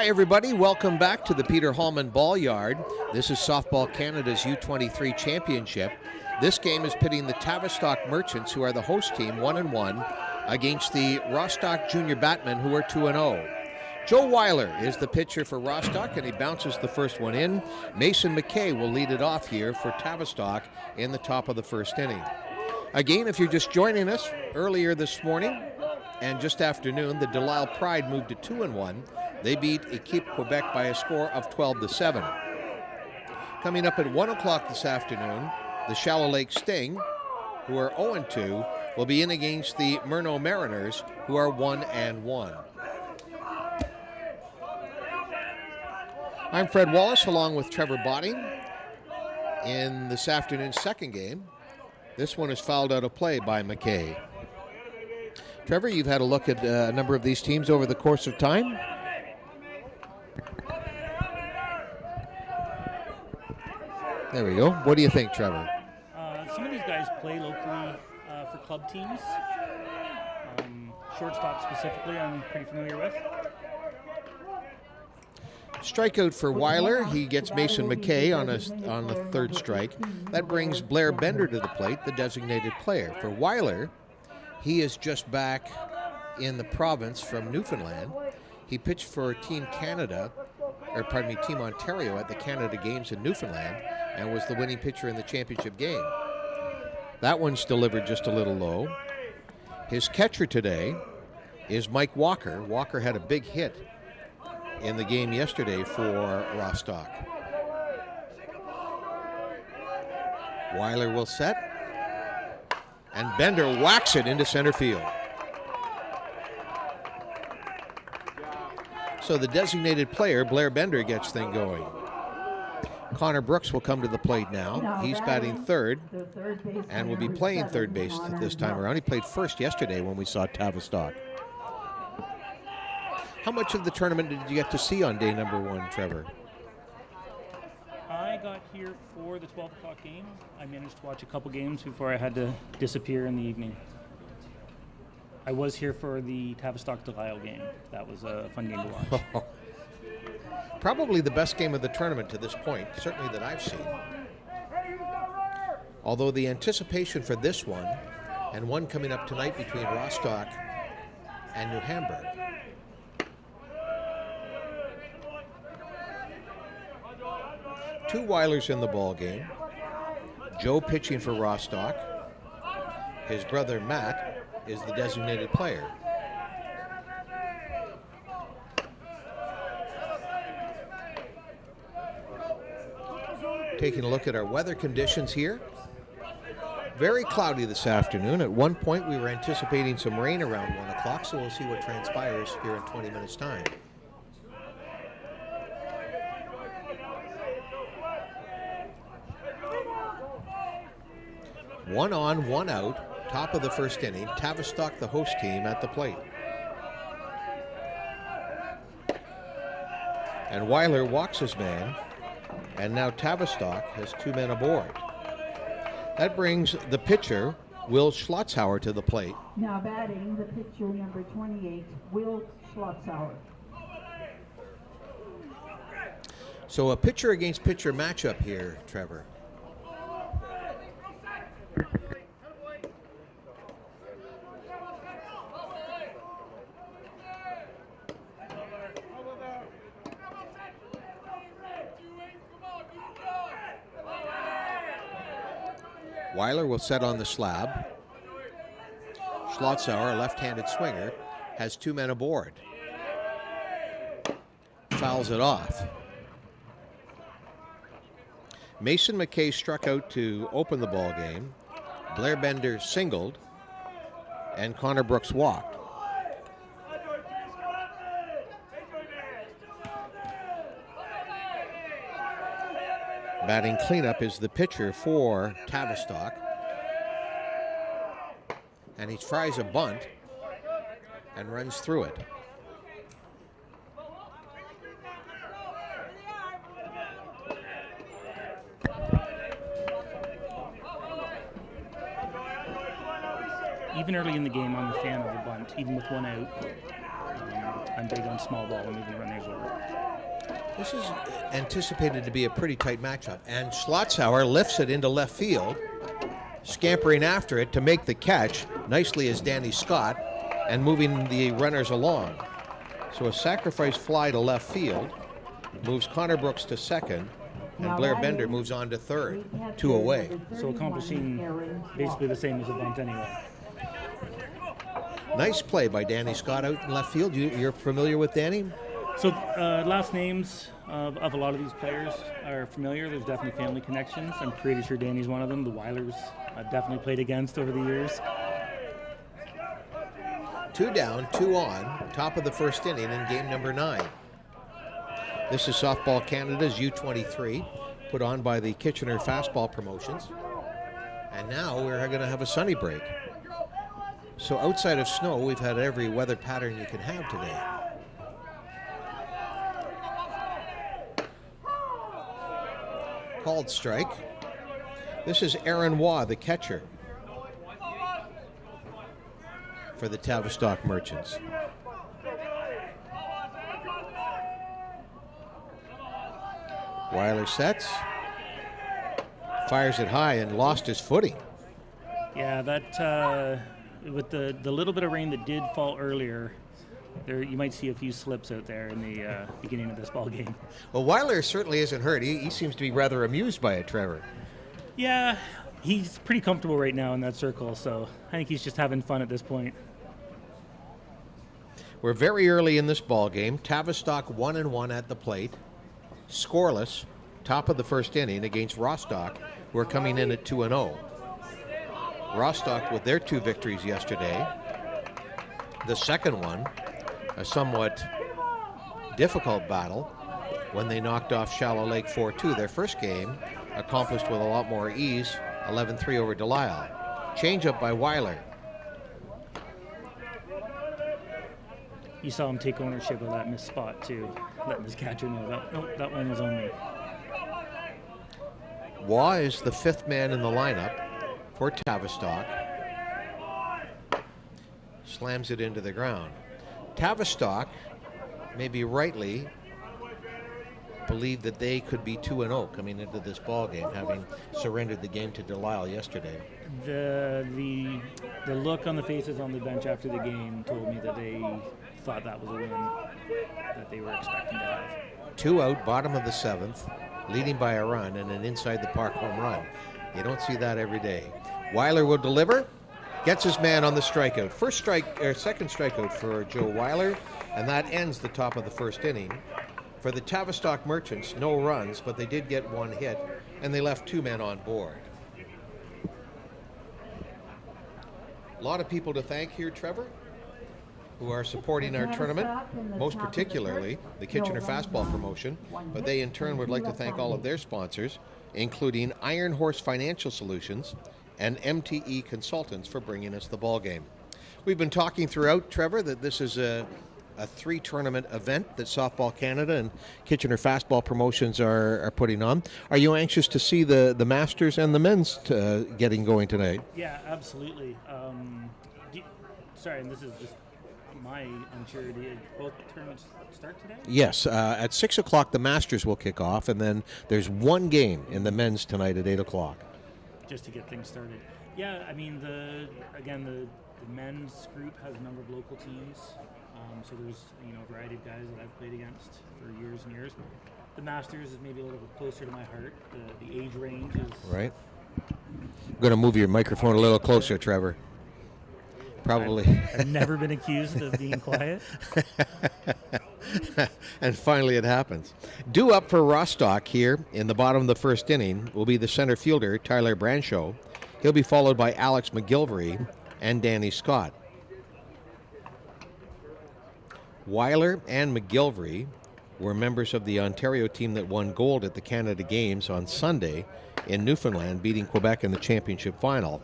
Hi everybody, welcome back to the Peter Hallman Ball Yard. This is Softball Canada's U23 Championship. This game is pitting the Tavistock Merchants, who are the host team, 1-1, against the Rostock Junior Batmen, who are 2-0. Joe Weiler is the pitcher for Rostock, and he bounces the first one in. Mason McKay will lead it off here for Tavistock in the top of the first inning. Again, if you're just joining us, earlier this morning and just afternoon, the Delisle Pride moved to 2-1. They beat Equipe Quebec by a score of 12-7. Coming up at 1 o'clock this afternoon, the Shallow Lake Sting, who are 0-2, will be in against the Murnau Mariners, who are 1-1. I'm Fred Wallace, along with Trevor Botting, in this afternoon's second game. This one is fouled out of play by McKay. Trevor, you've had a look at a number of these teams over the course of time. There we go. What do you think, Trevor? Some of these guys play locally for club teams. Shortstop specifically, I'm pretty familiar with. Strikeout for Weiler. He gets Mason McKay on the third strike. That brings Blair Bender to the plate, the designated player. For Weiler, he is just back in the province from Newfoundland. He pitched for Team Ontario at the Canada Games in Newfoundland and was the winning pitcher in the championship game. That one's delivered just a little low. His catcher today is Mike Walker. Walker had a big hit in the game yesterday for Rostock. Weiler will set, and Bender whacks it into center field. So the designated player, Blair Bender, gets things going. Connor Brooks will come to the plate now. He's batting third and will be playing third base this time around. He played first yesterday when we saw Tavistock. How much of the tournament did you get to see on day number one, Trevor? I got here for the 12 o'clock game. I managed to watch a couple games before I had to disappear in the evening. I was here for the Tavistock-Delisle game. That was a fun game to watch. Probably the best game of the tournament to this point, certainly that I've seen. Although the anticipation for this one, and one coming up tonight between Rostock and New Hamburg. Two Weilers in the ball game. Joe pitching for Rostock. His brother Matt is the designated player. Taking a look at our weather conditions here. Very cloudy this afternoon. At one point we were anticipating some rain around 1 o'clock, so we'll see what transpires here in 20 minutes' time. One on, one out, top of the first inning. Tavistock, the host team, at the plate. And Weiler walks his man, and now Tavistock has two men aboard. That brings the pitcher, Will Schlotzhauer, to the plate. Now batting, the pitcher number 28, Will Schlotzhauer. So a pitcher against pitcher matchup here, Trevor. Weiler will set on the slab. Schlotzhauer, a left-handed swinger, has two men aboard. Fouls it off. Mason McKay struck out to open the ball game. Blair Bender singled, and Connor Brooks walked. Batting cleanup is the pitcher for Tavistock. And he tries a bunt and runs through it. Even early in the game, I'm a fan of a bunt, even with one out. I'm big on small ball and moving runners over. This is anticipated to be a pretty tight matchup. And Schlotzauer lifts it into left field. Scampering after it to make the catch nicely is Danny Scott and moving the runners along. So a sacrifice fly to left field moves Connor Brooks to second, and Blair Bender moves on to third, 2 away. So accomplishing basically the same as a bunt anyway. Nice play by Danny Scott out in left field. You're familiar with Danny? So last names of a lot of these players are familiar. There's definitely family connections. I'm pretty sure Danny's one of them. The Weilers I've definitely played against over the years. 2 down, 2 on, top of the first inning in game number 9. This is Softball Canada's U23, put on by the Kitchener Fastball Promotions. And now we're going to have a sunny break. So outside of snow, we've had every weather pattern you can have today. Called strike. This is Aaron Waugh, the catcher for the Tavistock Merchants. Weiler sets, fires it high and lost his footing. Yeah, that with the little bit of rain that did fall earlier, you might see a few slips out there in the beginning of this ball game. Well, Weiler certainly isn't hurt. He seems to be rather amused by it, Trevor. Yeah, he's pretty comfortable right now in that circle, so I think he's just having fun at this point. We're very early in this ball game. Tavistock 1-1 at the plate, scoreless, top of the first inning against Rostock, who are coming in at 2-0. Rostock with their 2 victories yesterday. The second one, a somewhat difficult battle when they knocked off Shallow Lake 4-2. Their first game accomplished with a lot more ease, 11-3 over Delisle. Changeup by Weiler. You saw him take ownership of that missed spot too, letting his catcher know that one was on me. Waugh is the 5th man in the lineup for Tavistock. Slams it into the ground. Tavistock, maybe rightly, believed that they could be 2-0 coming into this ball game, having surrendered the game to Delisle yesterday. The look on the faces on the bench after the game told me that they thought that was a win that they were expecting to have. 2 out, bottom of the 7th, leading by a run and an inside the park home run. You don't see that every day. Weiler will deliver, gets his man on the strikeout. Second strikeout for Joe Weiler, and that ends the top of the first inning. For the Tavistock Merchants, no runs, but they did get 1 hit, and they left 2 men on board. A lot of people to thank here, Trevor, who are supporting our tournament, most particularly the Kitchener Fastball Promotion, but they in turn would like to thank all of their sponsors, including Iron Horse Financial Solutions and MTE Consultants for bringing us the ball game. We've been talking throughout, Trevor, that this is a 3-tournament event that Softball Canada and Kitchener Fastball Promotions are putting on. Are you anxious to see the Masters and the men's getting going tonight? Yeah, absolutely. Sorry, and this is just my uncertainty. Both tournaments start today? Yes, at 6 o'clock the Masters will kick off, and then there's 1 game in the men's tonight at 8 o'clock. Just to get things started. Yeah, I mean, the men's group has a number of local teams. So there's a variety of guys that I've played against for years and years. The Masters is maybe a little bit closer to my heart. The age range is... Right. I'm going to move your microphone a little closer, Trevor. Probably. I've never been accused of being quiet. And finally it happens. Due up for Rostock here in the bottom of the first inning will be the center fielder, Tyler Brancho. He'll be followed by Alex McGilvery and Danny Scott. Weiler and McGilvery were members of the Ontario team that won gold at the Canada Games on Sunday in Newfoundland, beating Quebec in the championship final.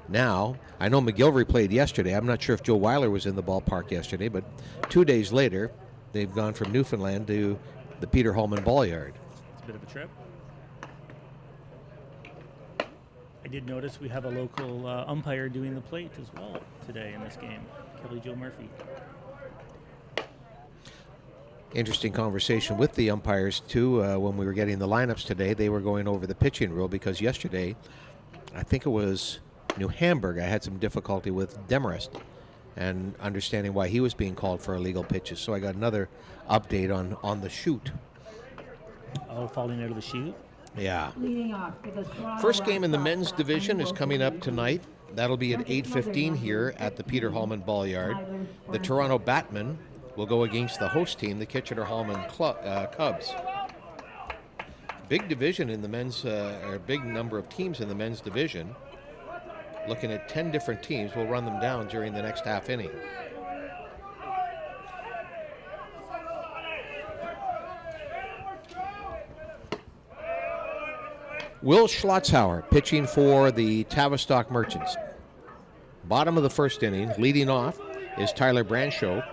Now, I know McGilvery played yesterday. I'm not sure if Joe Weiler was in the ballpark yesterday, but 2 days later, they've gone from Newfoundland to the Peter Hallman Ball Yard. It's a bit of a trip. I did notice we have a local umpire doing the plate as well today in this game, Kelly Jo Murphy. interesting conversation with the umpires, too, when we were getting the lineups today. They were going over the pitching rule because yesterday, I think it was New Hamburg, I had some difficulty with Demarest and understanding why he was being called for illegal pitches. So I got another update on the shoot. Oh, falling out of the chute? Yeah. Leading off for the Toronto First game in the Raptors, men's division is coming up tonight. That'll be at 8:15 here at the Peter Hallman Ball Yard. The Toronto Batmen will go against the host team, the Kitchener-Hallman Cubs. Big division in the men's, or big number of teams in the men's division. Looking at 10 different teams. We'll run them down during the next half inning. Will Schlotzhauer pitching for the Tavistock Merchants. Bottom of the first inning, leading off is Tyler Brancho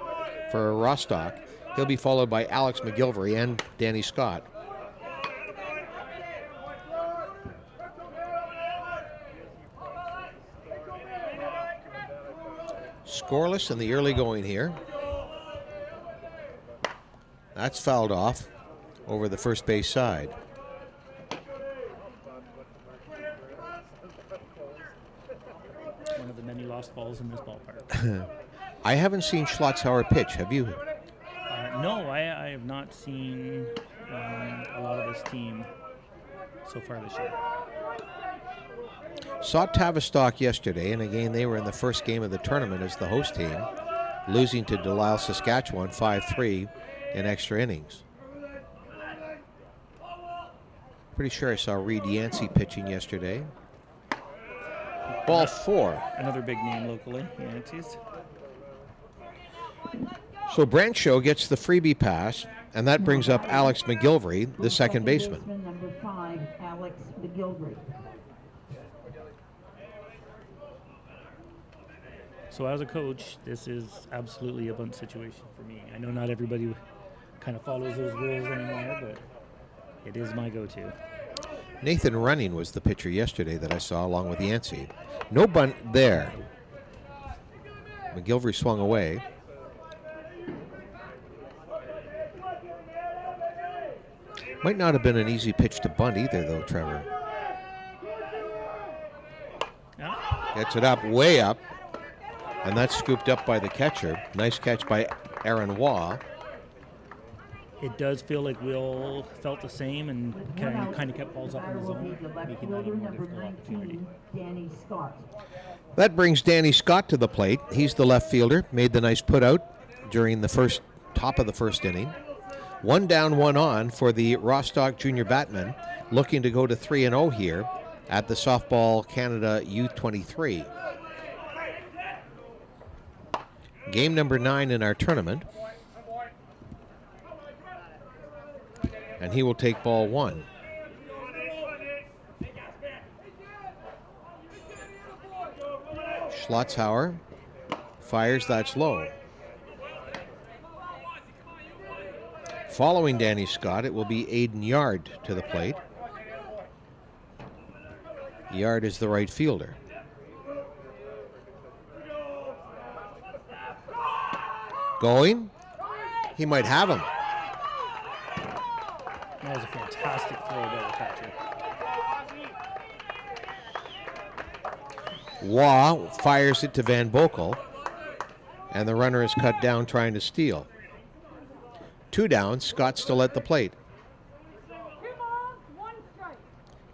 for Rostock. He'll be followed by Alex McGilvery and Danny Scott. Scoreless in the early going here. That's fouled off over the first base side. One of the many lost balls in this ballpark. I haven't seen Schlotzhauer pitch. Have you? No, I have not seen a lot of this team so far this year. Saw Tavistock yesterday, and again, they were in the first game of the tournament as the host team, losing to Delisle, Saskatchewan 5-3 in extra innings. Pretty sure I saw Reed Yancey pitching yesterday. Ball 4. Another big name locally, Yankees. So Brancho gets the freebie pass, and that brings up Alex McGilvery, the second baseman. Number 5, Alex McGilvery. So as a coach, this is absolutely a bunt situation for me. I know not everybody kind of follows those rules anymore, but it is my go-to. Nathan Running was the pitcher yesterday that I saw along with Yancey. No bunt there. McGilvery swung away. Might not have been an easy pitch to bunt either, though, Trevor. Yeah. Gets it up, way up. And that's scooped up by the catcher. Nice catch by Aaron Waugh. It does feel like Will felt the same and kind of kept balls up in the zone, making that a more difficult opportunity. Danny Scott. That brings Danny Scott to the plate. He's the left fielder. Made the nice put out during the top of the first inning. 1 down, 1 on for the Rostock Junior Batmen, looking to go to 3-0 here at the Softball Canada U23. Game number 9 in our tournament. And he will take ball 1. Schlotzhauer fires, that's low. Following Danny Scott, it will be Aiden Yard to the plate. Yard is the right fielder. Going. He might have him. That was a fantastic throw by the catcher. Waugh fires it to Van Boekel, and the runner is cut down trying to steal. 2 down, Scott still at the plate.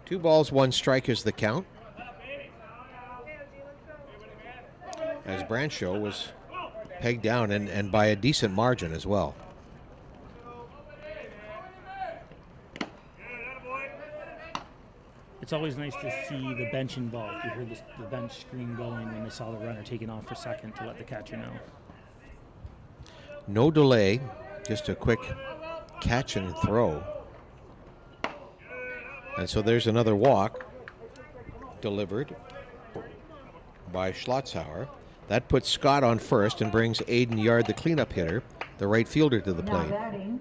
2 balls, 1 strike is the count. As Brancho was pegged down, and by a decent margin as well. It's always nice to see the bench involved. You heard the bench screen going when they saw the runner taking off for second to let the catcher know. No delay, just a quick catch and throw. And so there's another walk delivered by Schlotzhauer. That puts Scott on first and brings Aiden Yard, the cleanup hitter, the right fielder, to the Now plate. batting,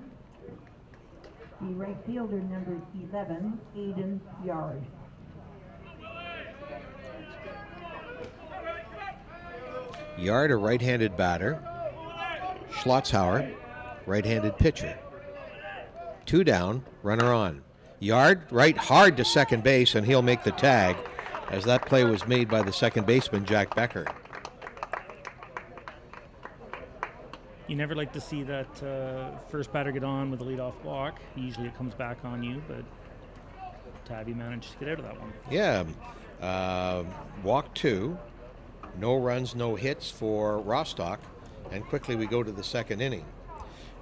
the right fielder, number 11, Aiden Yard. Yard, a right-handed batter. Schlotzhauer right-handed pitcher. 2 down, runner on. Yard, right hard to second base, and he'll make the tag, as that play was made by the second baseman, Jack Becker. You never like to see that first batter get on with a leadoff walk. Usually it comes back on you, but Tabby managed to get out of that one. Yeah, walk 2, no runs, no hits for Rostock, and quickly we go to the second inning.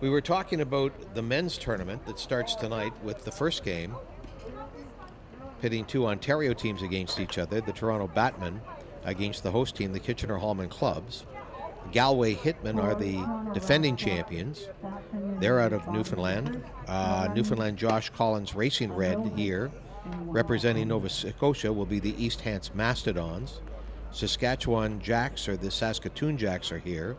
We were talking about the men's tournament that starts tonight with the first game, pitting 2 Ontario teams against each other, the Toronto Batmen against the host team, the Kitchener-Hallman Clubs. Galway Hitmen are the defending champions. They're out of Newfoundland. Newfoundland Josh Collins Racing Red here, representing Nova Scotia, will be the East Hants Mastodons. Saskatchewan Jacks, or the Saskatoon Jacks, are here,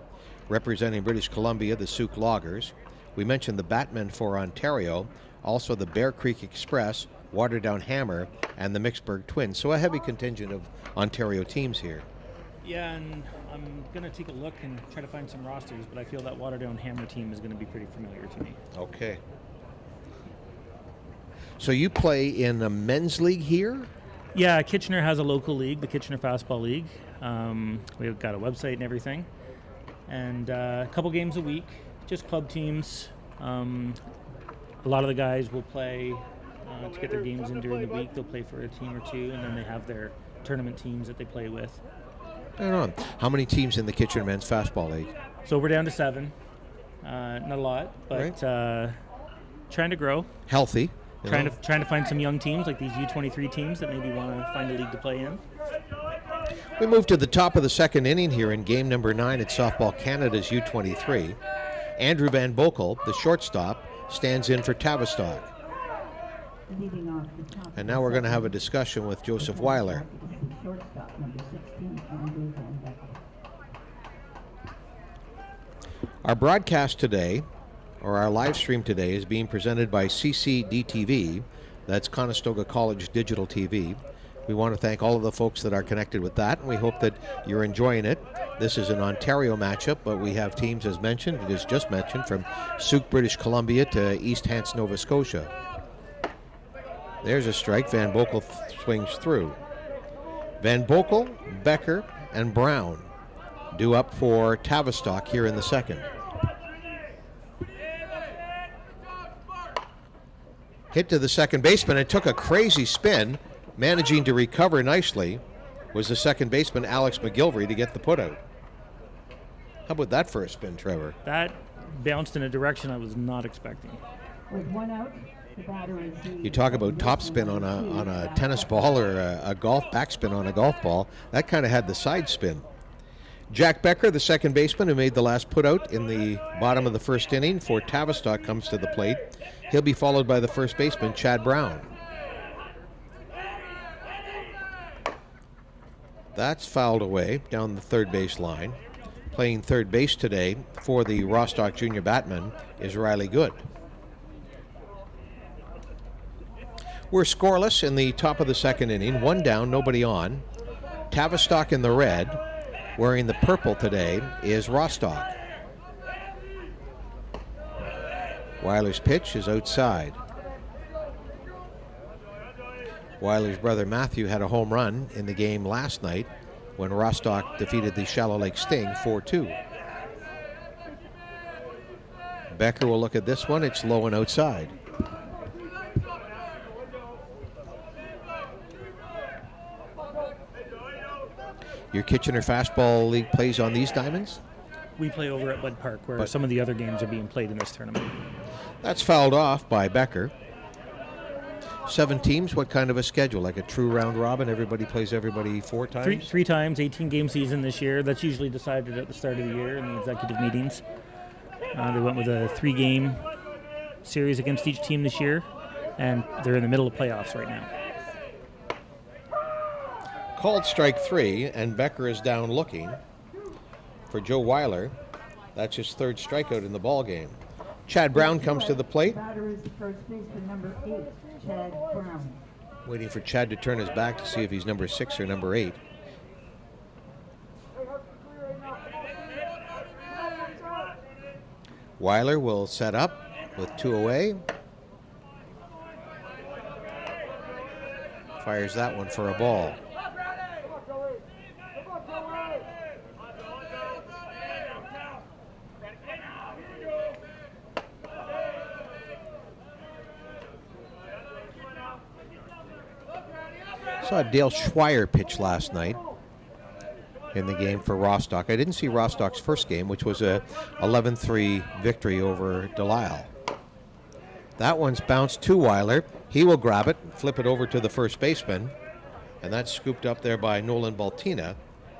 representing British Columbia, the Sauk Loggers. We mentioned the Batmen for Ontario, also the Bear Creek Express, Waterdown Hammer, and the Mixburg Twins. So a heavy contingent of Ontario teams here. Yeah, and I'm going to take a look and try to find some rosters, but I feel that Waterdown Hammer team is going to be pretty familiar to me. Okay. So you play in a men's league here? Yeah, Kitchener has a local league, the Kitchener Fastball League. We've got a website and everything. And a couple games a week, just club teams. A lot of the guys will play to get their games in during the week. They'll play for a team or two, and then they have their tournament teams that they play with. Right on. How many teams in the Kitchener Men's Fastball League? So we're down to 7. Not a lot, but right. Trying to grow. Healthy. Trying to find some young teams like these U23 teams that maybe want to find a league to play in. We move to the top of the second inning here in game number 9 at Softball Canada's U23. Andrew Van Boekel, the shortstop, stands in for Tavistock. And now we're going to have a discussion with Joseph Weiler. Our broadcast today, or our live stream today, is being presented by CCDTV. That's Conestoga College Digital TV. We want to thank all of the folks that are connected with that, and we hope that you're enjoying it. This is an Ontario matchup, but we have teams, as mentioned, it is just mentioned, from Sauk, British Columbia to East Hants, Nova Scotia. There's a strike. Van Boekel swings through. Van Boekel, Becker, and Brown due up for Tavistock here in the second. Hit to the second baseman and took a crazy spin. Managing to recover nicely was the second baseman, Alex McGilvery, to get the putout. How about that for a spin, Trevor? That bounced in a direction I was not expecting. With 1 out, the batter is You talk about topspin on a tennis ball, or a golf backspin on a golf ball. That kind of had the side spin. Jack Becker, the second baseman who made the last putout in the bottom of the first inning for Tavistock, comes to the plate. He'll be followed by the first baseman, Chad Brown. That's fouled away down the third base line. Playing third base today for the Rostock Junior Batmen is Riley Good. We're scoreless in the top of the second inning. 1 down, nobody on. Tavistock in the red. Wearing the purple today is Rostock. Weiler's pitch is outside. Weiler's brother Matthew had a home run in the game last night when Rostock defeated the Shallow Lake Sting 4-2. Becker will look at this one. It's low and outside. Your Kitchener Fastball League plays on these diamonds? We play over at Bud Park, where some of the other games are being played in this tournament. That's fouled off by Becker. 7 teams, what kind of a schedule? Like a true round robin? Everybody plays everybody 4 times? Three times, 18-game season this year. That's usually decided at the start of the year in the executive meetings. They went with a 3-game series against each team this year, and they're in the middle of playoffs right now. Called strike 3, and Becker is down looking for Joe Weiler. That's his 3rd strikeout in the ball game. Chad Brown comes to the plate. Batter is the first baseman, number 8, Chad Brown. Waiting for Chad to turn his back to see if he's number 6 or number 8. Weiler will set up with 2 away. Fires that one for a ball. Saw Dale Schweier pitch last night in the game for Rostock. I didn't see Rostock's first game, which was a 11-3 victory over Delisle. That one's bounced to Weiler. He will grab it, flip it over to the first baseman, and that's scooped up there by Nolan Baltina,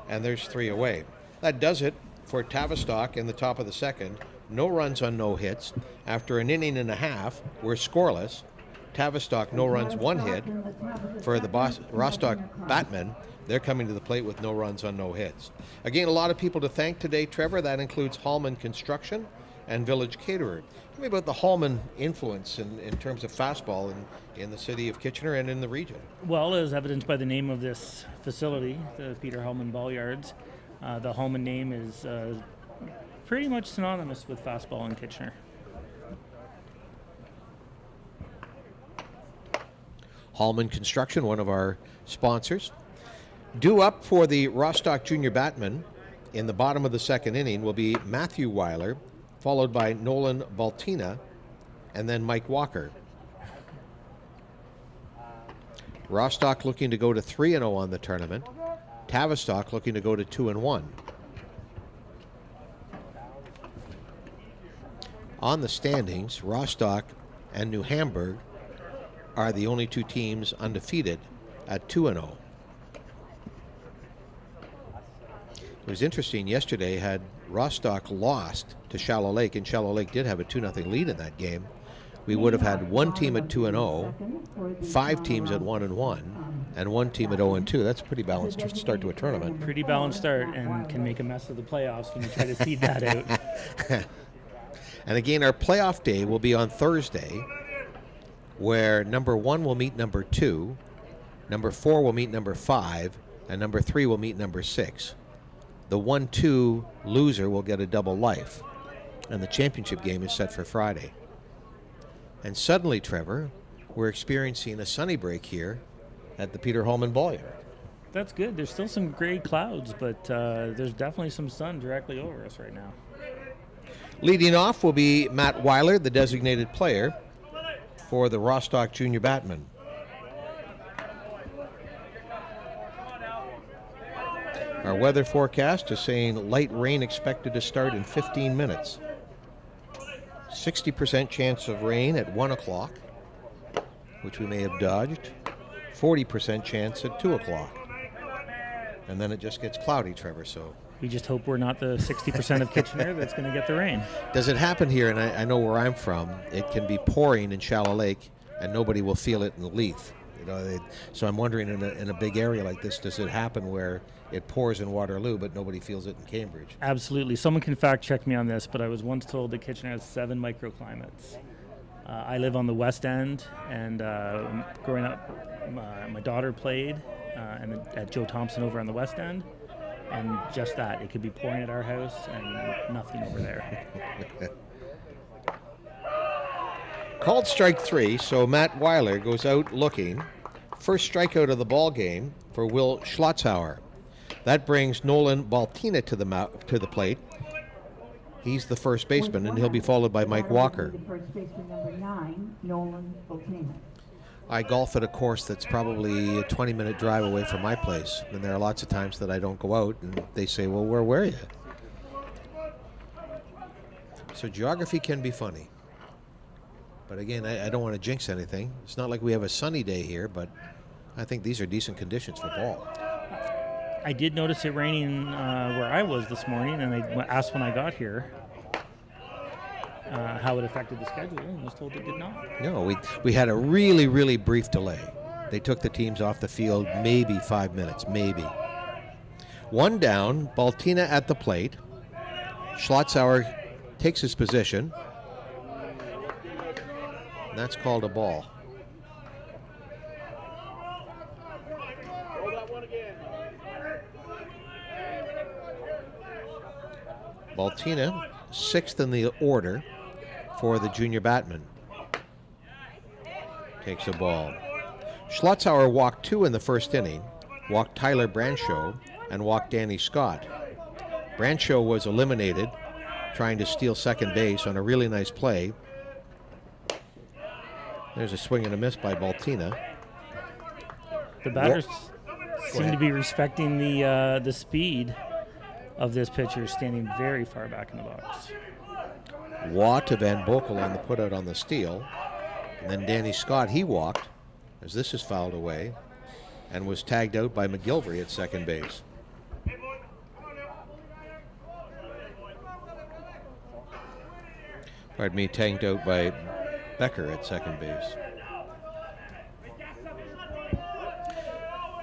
and there's 3 away. That does it for Tavistock in the top of the second. No runs on no hits. After an inning and a half, we're scoreless. Tavistock, no runs, 1 hit. For the Rostock Batmen, they're coming to the plate with no runs on no hits. Again, a lot of people to thank today, Trevor. That includes Hallman Construction and Village Caterer. Tell me about the Hallman influence in terms of fastball in the city of Kitchener and in the region. Well, as evidenced by the name of this facility, the Peter Hallman Ball Yards, the Hallman name is pretty much synonymous with fastball in Kitchener. Hallman Construction, one of our sponsors. Due up for the Rostock Junior Batmen in the bottom of the second inning will be Matthew Weiler, followed by Nolan Baltina, and then Mike Walker. Rostock looking to go to 3-0 on the tournament. Tavistock looking to go to 2-1. On the standings, Rostock and New Hamburg are the only 2 teams undefeated at 2-0. It was interesting, yesterday had Rostock lost to Shallow Lake, and Shallow Lake did have a 2-0 lead in that game, we would have had 1 team at 2-0, 5 teams at 1-1, and 1 team at 0-2. That's a pretty balanced start to a tournament. Pretty balanced start, and can make a mess of the playoffs when you try to seed that out. And again, our playoff day will be on Thursday, where number 1 will meet number 2, number 4 will meet number 5, and number 3 will meet number 6. The 1-2 loser will get a double life, and the championship game is set for Friday. And suddenly, Trevor, we're experiencing a sunny break here at the Peter Hallman Ball Yard. That's good. There's still some gray clouds, but there's definitely some sun directly over us right now. Leading off will be Matt Weiler, the designated player for the Rostock Junior Batmen. Our weather forecast is saying light rain expected to start in 15 minutes. 60% chance of rain at 1 o'clock, which we may have dodged. 40% chance at 2 o'clock. And then it just gets cloudy, Trevor, so. We just hope we're not the 60% of Kitchener that's going to get the rain. Does it happen here, and I know where I'm from, it can be pouring in Shallow Lake, and nobody will feel it in Leith. So I'm wondering, in a big area like this, does it happen where it pours in Waterloo, but nobody feels it in Cambridge? Absolutely. Someone can fact check me on this, but I was once told that Kitchener has 7 microclimates. I live on the West End, and growing up, my daughter played at Joe Thompson over on the West End, and just that, it could be pouring at our house and nothing over there. Called strike 3, so Matt Weiler goes out looking. First strikeout of the ball game for Will Schlotzauer. That brings Nolan Baltina to the plate. He's the first baseman, and he'll be followed by Mike Walker. First baseman number 9, Nolan Baltina. I golf at a course that's probably a 20-minute drive away from my place, and there are lots of times that I don't go out, and they say, well, where were you? So geography can be funny. But again, I don't want to jinx anything. It's not like we have a sunny day here, but I think these are decent conditions for ball. I did notice it raining where I was this morning, and I asked when I got here how it affected the schedule, and was told it did not. No, we had a really, really brief delay. They took the teams off the field maybe 5 minutes, maybe. 1 down, Baltina at the plate. Schlotzauer takes his position. And that's called a ball. Baltina 6th in the order for the junior batman. Takes a ball. Schlotzauer walked 2 in the first inning, walked Tyler Brancho, and walked Danny Scott. Brancho was eliminated trying to steal second base on a really nice play. There's a swing and a miss by Baltina. The batters seem to be respecting the speed of this pitcher, standing very far back in the box. Waugh to Van Boekel on the putout on the steal. And then Danny Scott, he walked, as this is fouled away, and was tagged out by McGilvery at second base. Pardon me, tagged out by Becker at second base.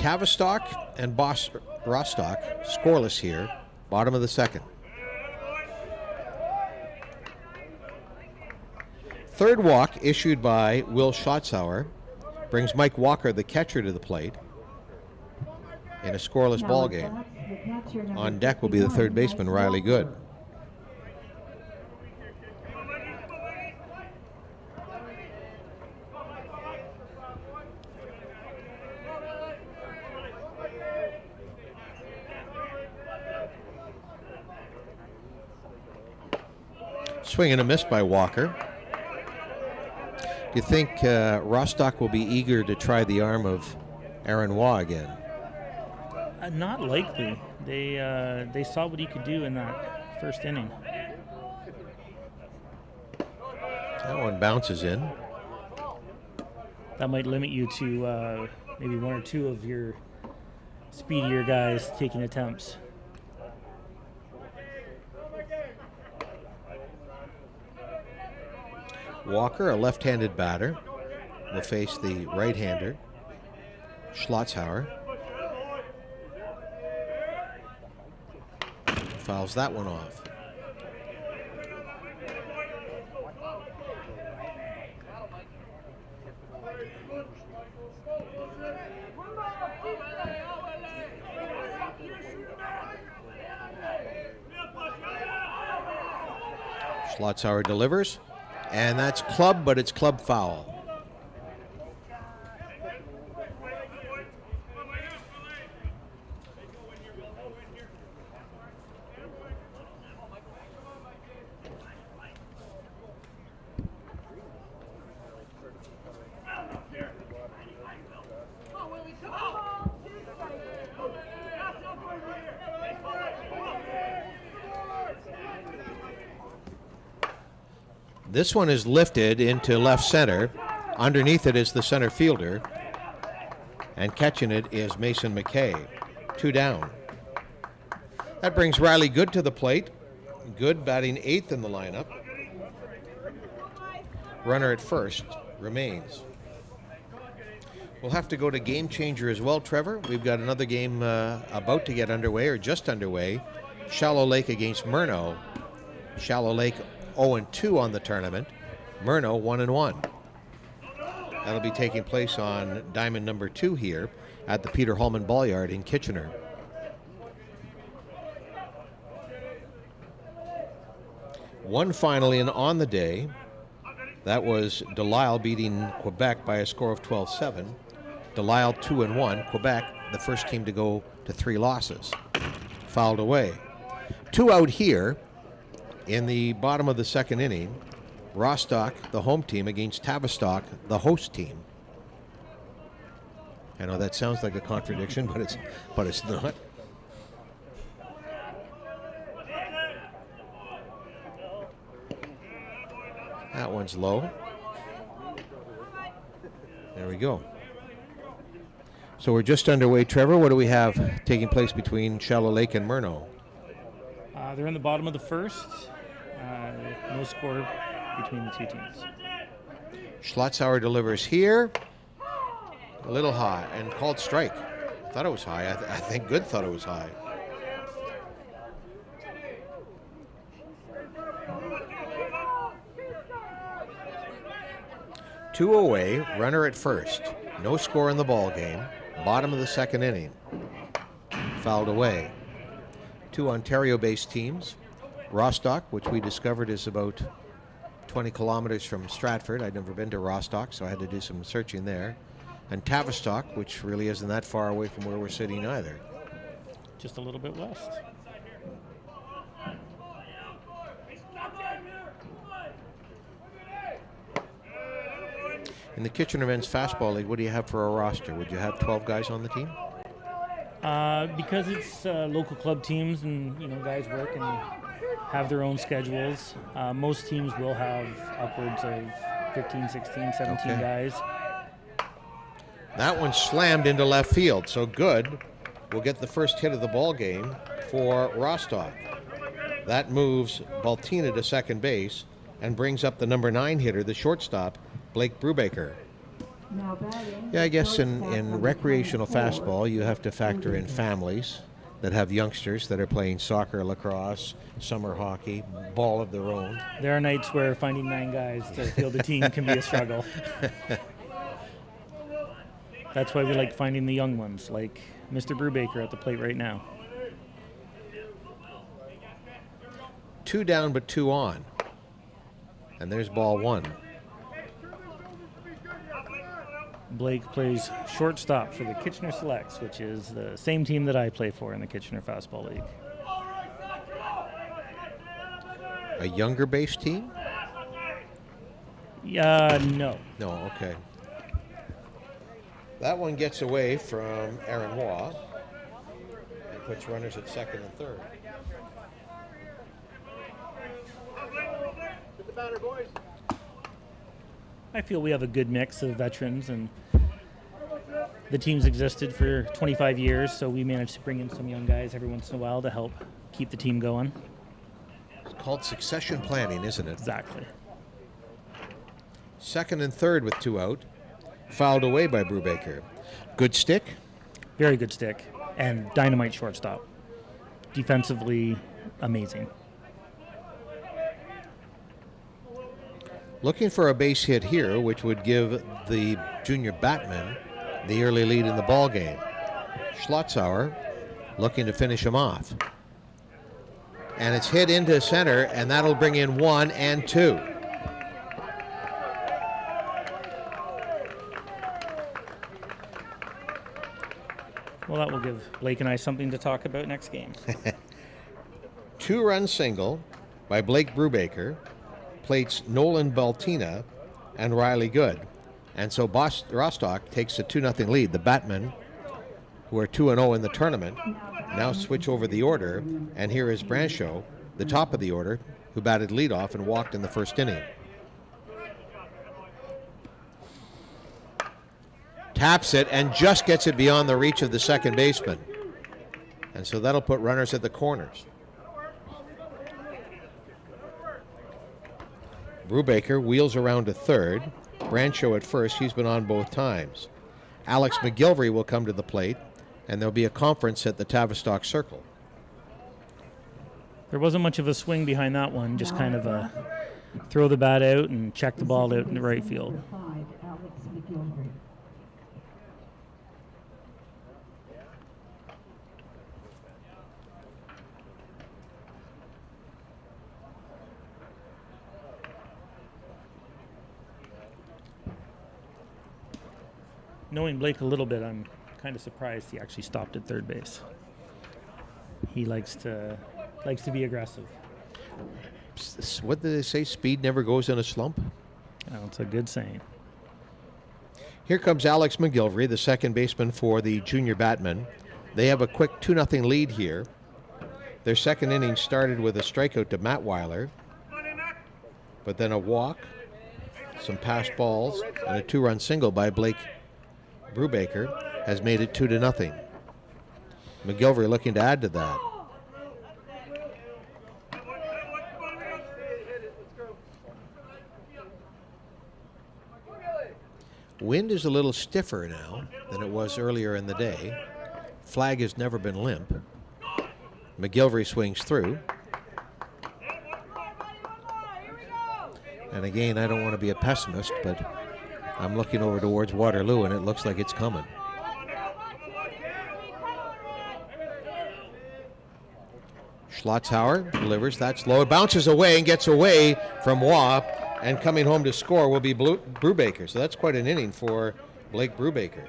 Tavistock and Rostock scoreless here, bottom of the second. Third walk issued by Will Schlotzauer brings Mike Walker, the catcher, to the plate in a scoreless ball game. On deck will be the third baseman, Riley Good. Swing and a miss by Walker. Do you think Rostock will be eager to try the arm of Aaron Waugh again? Not likely. They saw what he could do in that first inning. That one bounces in. That might limit you to maybe 1 or 2 of your speedier guys taking attempts. Walker, a left-handed batter, will face the right-hander, Schlotzauer. Fouls that one off. Schlotzauer delivers. And that's club, but it's club foul. This one is lifted into left center. Underneath it is the center fielder. And catching it is Mason McKay. 2 down. That brings Riley Good to the plate. Good batting 8th in the lineup. Runner at first remains. We'll have to go to game changer as well, Trevor. We've got another game about to get underway, or just underway. Shallow Lake against Murno. Shallow Lake 0-2 on the tournament. Murno 1-1. That'll be taking place on diamond number 2 here at the Peter Hallman Ball Yard in Kitchener. One final in on the day. That was Delisle beating Quebec by a score of 12-7. Delisle 2-1. Quebec, the first team to go to 3 losses. Fouled away. 2 out here. In the bottom of the second inning, Rostock, the home team, against Tavistock, the host team. I know that sounds like a contradiction, but it's not. That one's low. There we go. So we're just underway, Trevor. What do we have taking place between Shallow Lake and Murno? They're in the bottom of the first. No score between the 2 teams. Schlotzauer delivers here. A little high and called strike. Thought it was high. I think Good thought it was high. Two away, runner at first. No score in the ball game. Bottom of the second inning. Fouled away. 2 Ontario-based teams Rostock, which we discovered is about 20 kilometers from Stratford. I'd never been to Rostock, so I had to do some searching there. And Tavistock, which really isn't that far away from where we're sitting either. Just a little bit west. In the Kitchener Men's Fastball League, what do you have for a roster? Would you have 12 guys on the team? Because it's local club teams and guys work and have their own schedules, most teams will have upwards of 15, 16, 17 Okay. guys. That one slammed into left field, so good. We'll get the first hit of the ball game for Rostock. That moves Baltina to second base and brings up the number 9 hitter, the shortstop, Blake Brubaker. Now batting. Yeah, I guess in shortstop number recreational 24, fastball, you have to factor in families that have youngsters that are playing soccer, lacrosse, summer hockey, ball of their own. There are nights where finding 9 guys to field a team can be a struggle. That's why we like finding the young ones, like Mr. Brubaker at the plate right now. 2 down but 2 on. And there's ball 1. Blake plays shortstop for the Kitchener Selects, which is the same team that I play for in the Kitchener Fastball League. A younger base team? No. No, okay. That one gets away from Aaron Waugh and puts runners at second and third. I feel we have a good mix of veterans, and the team's existed for 25 years, so we managed to bring in some young guys every once in a while to help keep the team going. It's called succession planning, isn't it? Exactly. Second and third with 2 out. Fouled away by Brubaker. Good stick. Very good stick, and dynamite shortstop. Defensively, amazing. Looking for a base hit here, which would give the junior batman the early lead in the ball game. Schlotzauer looking to finish him off. And it's hit into center, and that'll bring in 1 and 2. Well, that will give Blake and I something to talk about next game. 2-run single by Blake Brubaker plates Nolan Baltina and Riley Good. And so Rostock takes a 2-0 lead. The Batmen, who are 2-0 in the tournament, now switch over the order. And here is Brancho, the top of the order, who batted leadoff and walked in the first inning. Taps it and just gets it beyond the reach of the second baseman. And so that'll put runners at the corners. Brubaker wheels around to third. Brancho at first. He's been on both times. Alex McGilvery will come to the plate, and there'll be a conference at the Tavistock Circle. There wasn't much of a swing behind that one, just kind of a throw the bat out and check the ball out in the right field. Number 5, Alex McGilvery. Knowing Blake a little bit, I'm kind of surprised he actually stopped at third base. He likes to be aggressive. What did they say? Speed never goes in a slump? It's a good saying. Here comes Alex McGilvery, the second baseman for the junior Batmen. They have a quick 2-0 lead here. Their second inning started with a strikeout to Matt Weiler, but then a walk, some passed balls, and a 2-run single by Blake Brubaker has made it 2-0. McGilvery looking to add to that. Wind is a little stiffer now than it was earlier in the day. Flag has never been limp. McGilvery swings through. And again, I don't want to be a pessimist, but I'm looking over towards Waterloo, and it looks like it's coming. Schlotzhauer delivers. That's low. It bounces away and gets away from Waugh. And coming home to score will be Brubaker. So that's quite an inning for Blake Brubaker.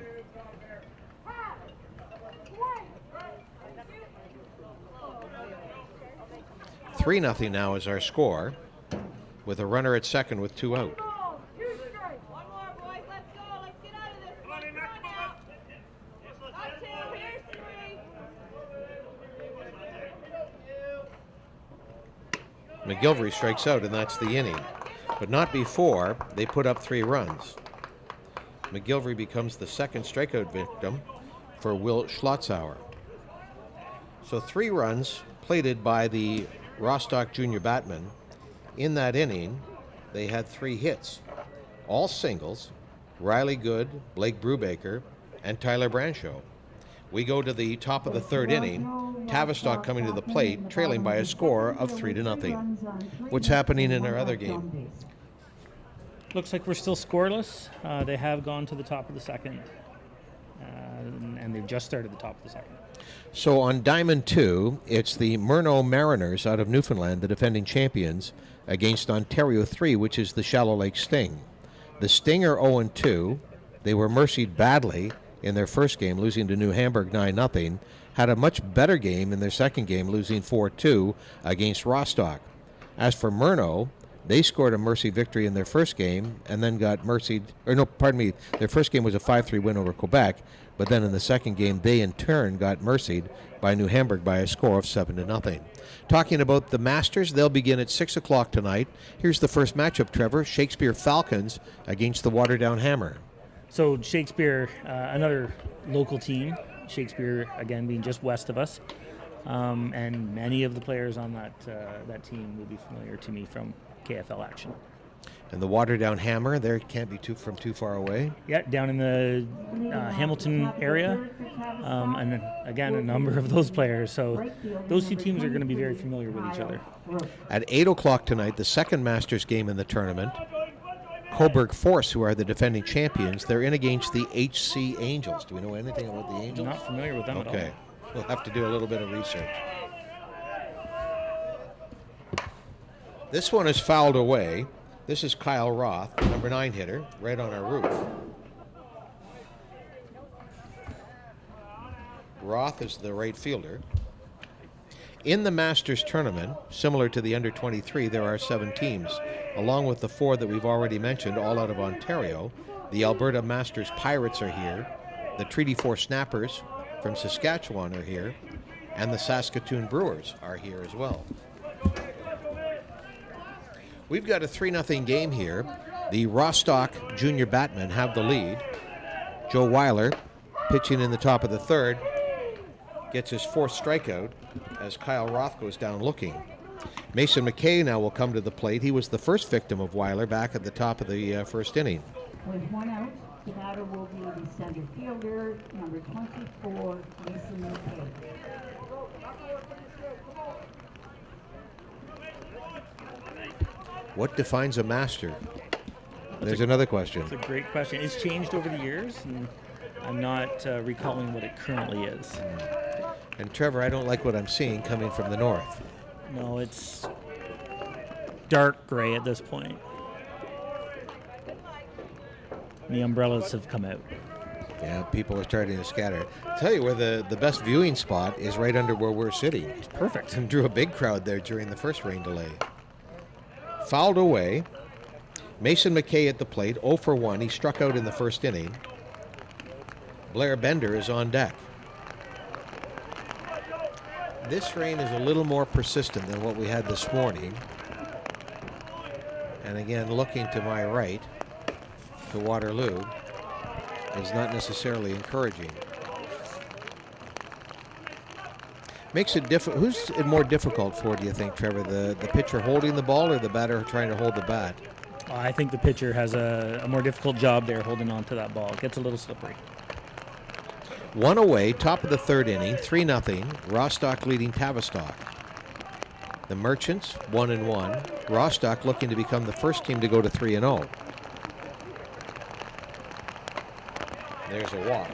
3-0 now is our score, with a runner at second with 2 out. McGilvery strikes out, and that's the inning. But not before they put up 3 runs. McGilvery becomes the second strikeout victim for Will Schlotzhauer. So 3 runs plated by the Rostock junior batman. In that inning, they had 3 hits, all singles: Riley Good, Blake Brubaker, and Tyler Branshaw. We go to the top of the 3rd inning. Tavistock coming to the plate, trailing by a score of 3-0. What's happening in our other game? Looks like we're still scoreless. They have gone to the top of the 2nd, and they've just started the top of the 2nd. So on Diamond 2, it's the Murnau Mariners out of Newfoundland, the defending champions, against Ontario 3, which is the Shallow Lake Sting. The Sting are 0-2. They were mercied badly in their first game, losing to New Hamburg 9-0. Had a much better game in their second game, losing 4-2 against Rostock. As for Murnau, they scored a mercy victory in their first game and then got mercied, or no, pardon me, their first game was a 5-3 win over Quebec, but then in the second game, they in turn got mercied by New Hamburg by a score of 7-0. Talking about the Masters, they'll begin at 6 o'clock tonight. Here's the first matchup, Trevor. Shakespeare Falcons against the Waterdown Hammer. So Shakespeare, another local team. Shakespeare, again, being just west of us. And many of the players on that team will be familiar to me from KFL action. And the Waterdown Hammer, there can't be too far away. Yeah, down in the Hamilton area. And again, a number of those players. So those 2 teams are going to be very familiar with each other. At 8 o'clock tonight, the second Masters game in the tournament. Coburg Force, who are the defending champions, they're in against the HC Angels. Do we know anything about the Angels? Not familiar with them at all. Okay, we'll have to do a little bit of research. This one is fouled away. This is Kyle Roth, the number 9 hitter, right on our roof. Roth is the right fielder. In the Masters tournament, similar to the under-23, there are 7 teams, along with the 4 that we've already mentioned, all out of Ontario. The Alberta Masters Pirates are here. The Treaty 4 Snappers from Saskatchewan are here. And the Saskatoon Brewers are here as well. We've got a 3-0 game here. The Rostock junior batmen have the lead. Joe Weiler, pitching in the top of the 3rd, gets his 4th strikeout as Kyle Roth goes down looking. Mason McKay now will come to the plate. He was the first victim of Weiler back at the top of the first inning. With 1 out, the batter will be the center fielder, number 24, Mason McKay. What defines a master? There's another question. It's a great question. It's changed over the years, and I'm not recalling what it currently is. And Trevor, I don't like what I'm seeing coming from the north. No, it's dark gray at this point. The umbrellas have come out. Yeah, people are starting to scatter. I'll tell you where the best viewing spot is right under where we're sitting. It's perfect. And drew a big crowd there during the first rain delay. Fouled away. Mason McKay at the plate, 0 for 1. He struck out in the first inning. Blair Bender is on deck. This rain is a little more persistent than what we had this morning. And again, looking to my right, to Waterloo, is not necessarily encouraging. Makes it difficult. Who's it more difficult for, do you think, Trevor? The pitcher holding the ball or the batter trying to hold the bat? I think the pitcher has a more difficult job there holding on to that ball. It gets a little slippery. 1 away, top of the 3rd inning, 3-0. Rostock leading Tavistock. The Merchants, 1-1. Rostock looking to become the first team to go to 3-0. There's a walk.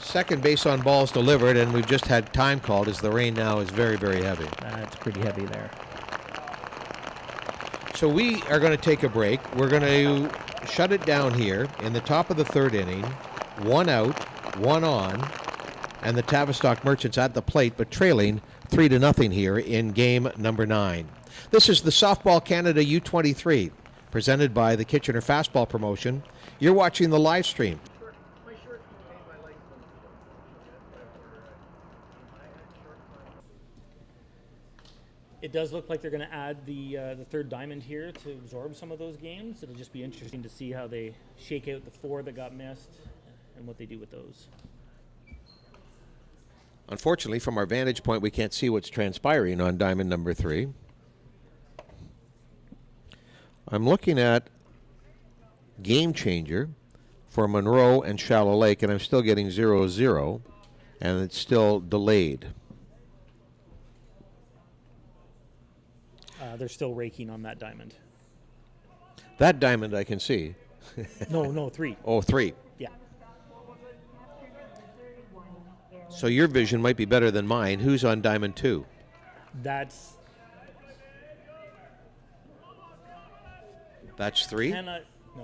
Second base on balls delivered, and we've just had time called as the rain now is very, very heavy. It's pretty heavy there. So we are going to take a break. We're going to shut it down here in the top of the third inning. 1 out, 1 on, and the Tavistock Merchants at the plate, but trailing 3-0 here in game number 9. This is the Softball Canada U23, presented by the Kitchener Fastball Promotion. You're watching the live stream. It does look like they're going to add the third diamond here to absorb some of those games. It'll just be interesting to see how they shake out the 4 that got missed and what they do with those. Unfortunately, from our vantage point, we can't see what's transpiring on diamond number 3. I'm looking at Game Changer for Monroe and Shallow Lake, and I'm still getting 0-0, and it's still delayed. They're still raking on that diamond. That diamond I can see. No, 3. Oh, 3. Yeah. So your vision might be better than mine. Who's on diamond 2? That's 3? No,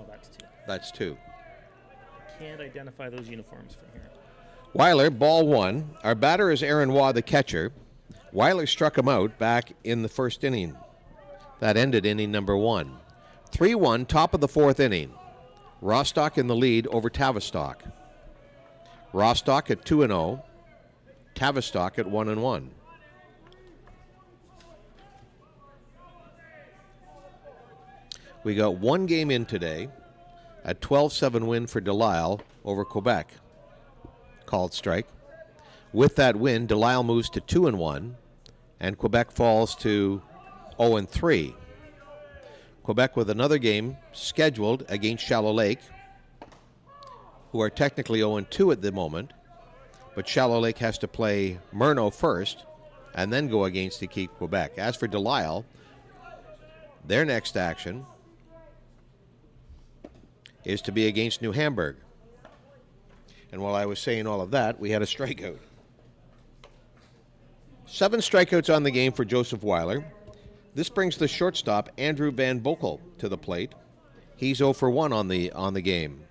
that's 2. That's 2. Can't identify those uniforms from here. Weiler, ball 1. Our batter is Aaron Waugh, the catcher. Weiler struck him out back in the first inning. That ended inning number 1. 3-1, top of the 4th inning. Rostock in the lead over Tavistock. Rostock at 2-0. Tavistock at 1-1. We got one game in today. A 12-7 win for Delisle over Quebec. Called strike. With that win, Delisle moves to 2-1, and Quebec falls to 0-3. Quebec with another game scheduled against Shallow Lake, who are technically 0-2 at the moment, but Shallow Lake has to play Murno first and then go against Équipe Quebec. As for Delisle, their next action is to be against New Hamburg. And while I was saying all of that, we had a strikeout. 7 strikeouts on the game for Joseph Weiler. This brings the shortstop, Andrew Van Boekel, to the plate. He's 0 for 1 on the game.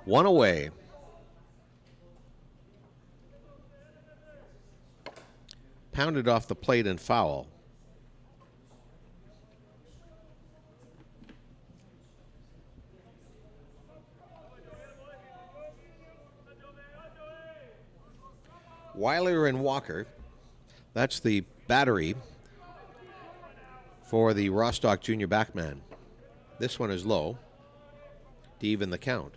One away. Pounded off the plate and foul. Weiler and Walker, that's the battery for the Rostock junior backman. This one is low to even the count.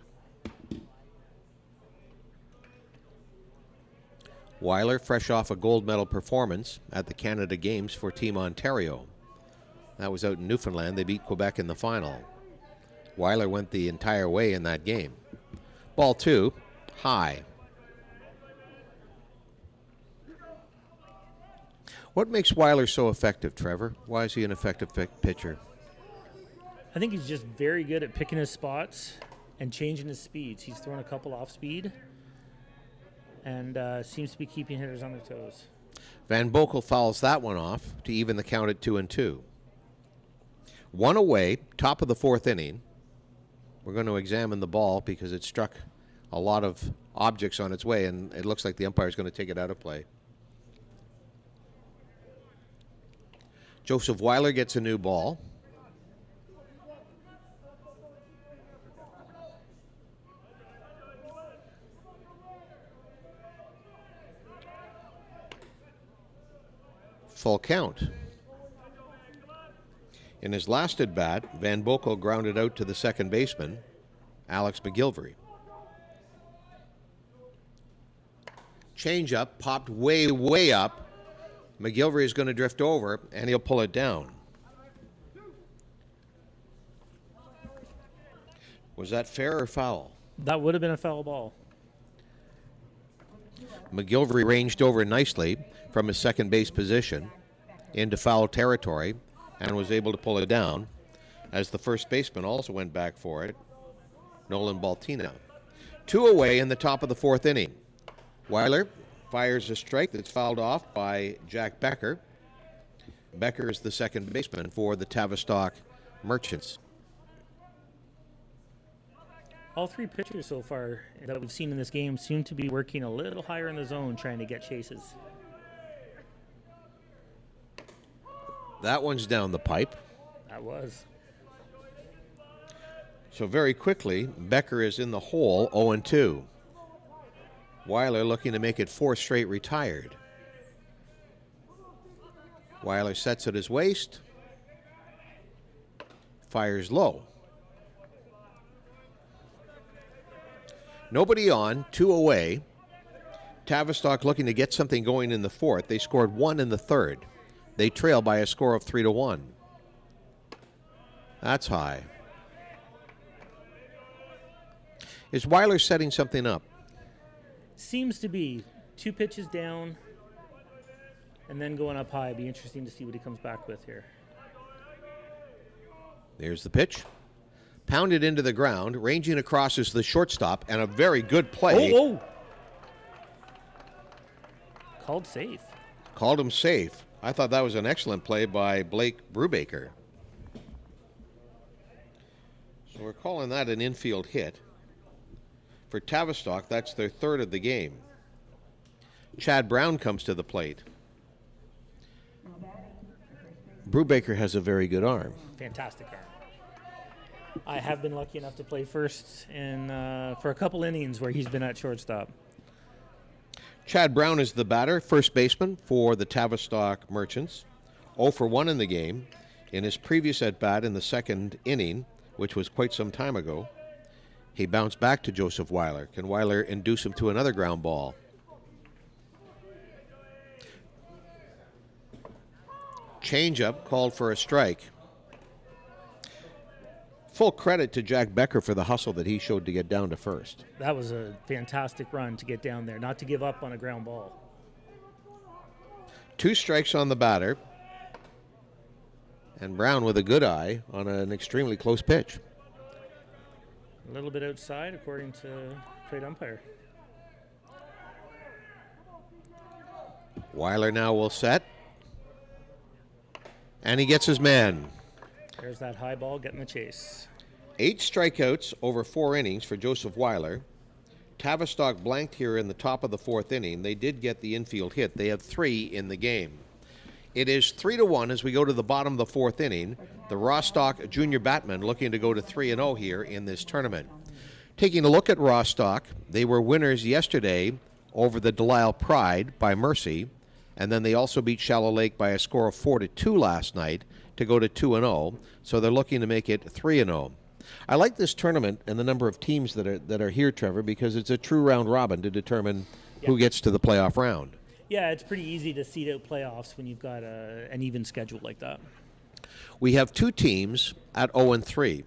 Weiler, fresh off a gold medal performance at the Canada Games for Team Ontario. That was out in Newfoundland. They beat Quebec in the final. Weiler went the entire way in that game. Ball 2, high. What makes Weiler so effective, Trevor? Why is he an effective pitcher? I think he's just very good at picking his spots and changing his speeds. He's thrown a couple off speed and seems to be keeping hitters on their toes. Van Boekel fouls that one off to even the count at 2-2. One away, top of the 4th inning. We're going to examine the ball because it struck a lot of objects on its way, and it looks like the umpire is going to take it out of play. Joseph Weiler gets a new ball. Full count. In his last at bat, Van Boekel grounded out to the second baseman, Alex McGilvery. Change up, popped way, way up. McGilvery is going to drift over, and he'll pull it down. Was that fair or foul? That would have been a foul ball. McGilvery ranged over nicely from his second base position into foul territory and was able to pull it down. as the first baseman also went back for it, Nolan Baltina. 2 away in the top of the 4th inning. Weiler fires a strike that's fouled off by Jack Becker. Becker is the second baseman for the Tavistock Merchants. All 3 pitchers so far that we've seen in this game seem to be working a little higher in the zone, trying to get chases. That one's down the pipe. That was. So very quickly, Becker is in the hole, 0-2. Weiler looking to make it 4 straight retired. Weiler sets at his waist. Fires low. Nobody on, 2 away. Tavistock looking to get something going in the 4th. They scored 1 in the 3rd. They trail by a score of 3-1. That's high. Is Weiler setting something up? Seems to be 2 pitches down and then going up high. Be interesting to see what he comes back with here. There's the pitch. Pounded into the ground. Ranging across is the shortstop, and a very good play. Oh! Called safe. Called him safe. I thought that was an excellent play by Blake Brubaker. So we're calling that an infield hit. For Tavistock, that's their 3rd of the game. Chad Brown comes to the plate. Brubaker has a very good arm. Fantastic arm. I have been lucky enough to play first for a couple innings where he's been at shortstop. Chad Brown is the batter, first baseman for the Tavistock Merchants. 0 for 1 in the game. In his previous at-bat in the 2nd inning, which was quite some time ago, he bounced back to Joseph Weiler. Can Weiler induce him to another ground ball? Changeup called for a strike. Full credit to Jack Becker for the hustle that he showed to get down to first. That was a fantastic run to get down there, not to give up on a ground ball. 2 strikes on the batter. And Brown with a good eye on an extremely close pitch. A little bit outside, according to trade umpire. Weiler now will set. And he gets his man. There's that high ball getting the chase. 8 strikeouts over 4 innings for Joseph Weiler. Tavistock blanked here in the top of the 4th inning. They did get the infield hit. They have 3 in the game. It is 3-1 as we go to the bottom of the 4th inning. The Rostock junior batmen looking to go to 3-0 here in this tournament. Taking a look at Rostock, they were winners yesterday over the Delisle Pride by mercy, and then they also beat Shallow Lake by a score of 4-2 last night to go to 2-0. So they're looking to make it 3-0. I like this tournament and the number of teams that are here, Trevor, because it's a true round robin to determine who gets to the playoff round. Yeah, it's pretty easy to seed out playoffs when you've got an even schedule like that. We have 2 teams at 0-3.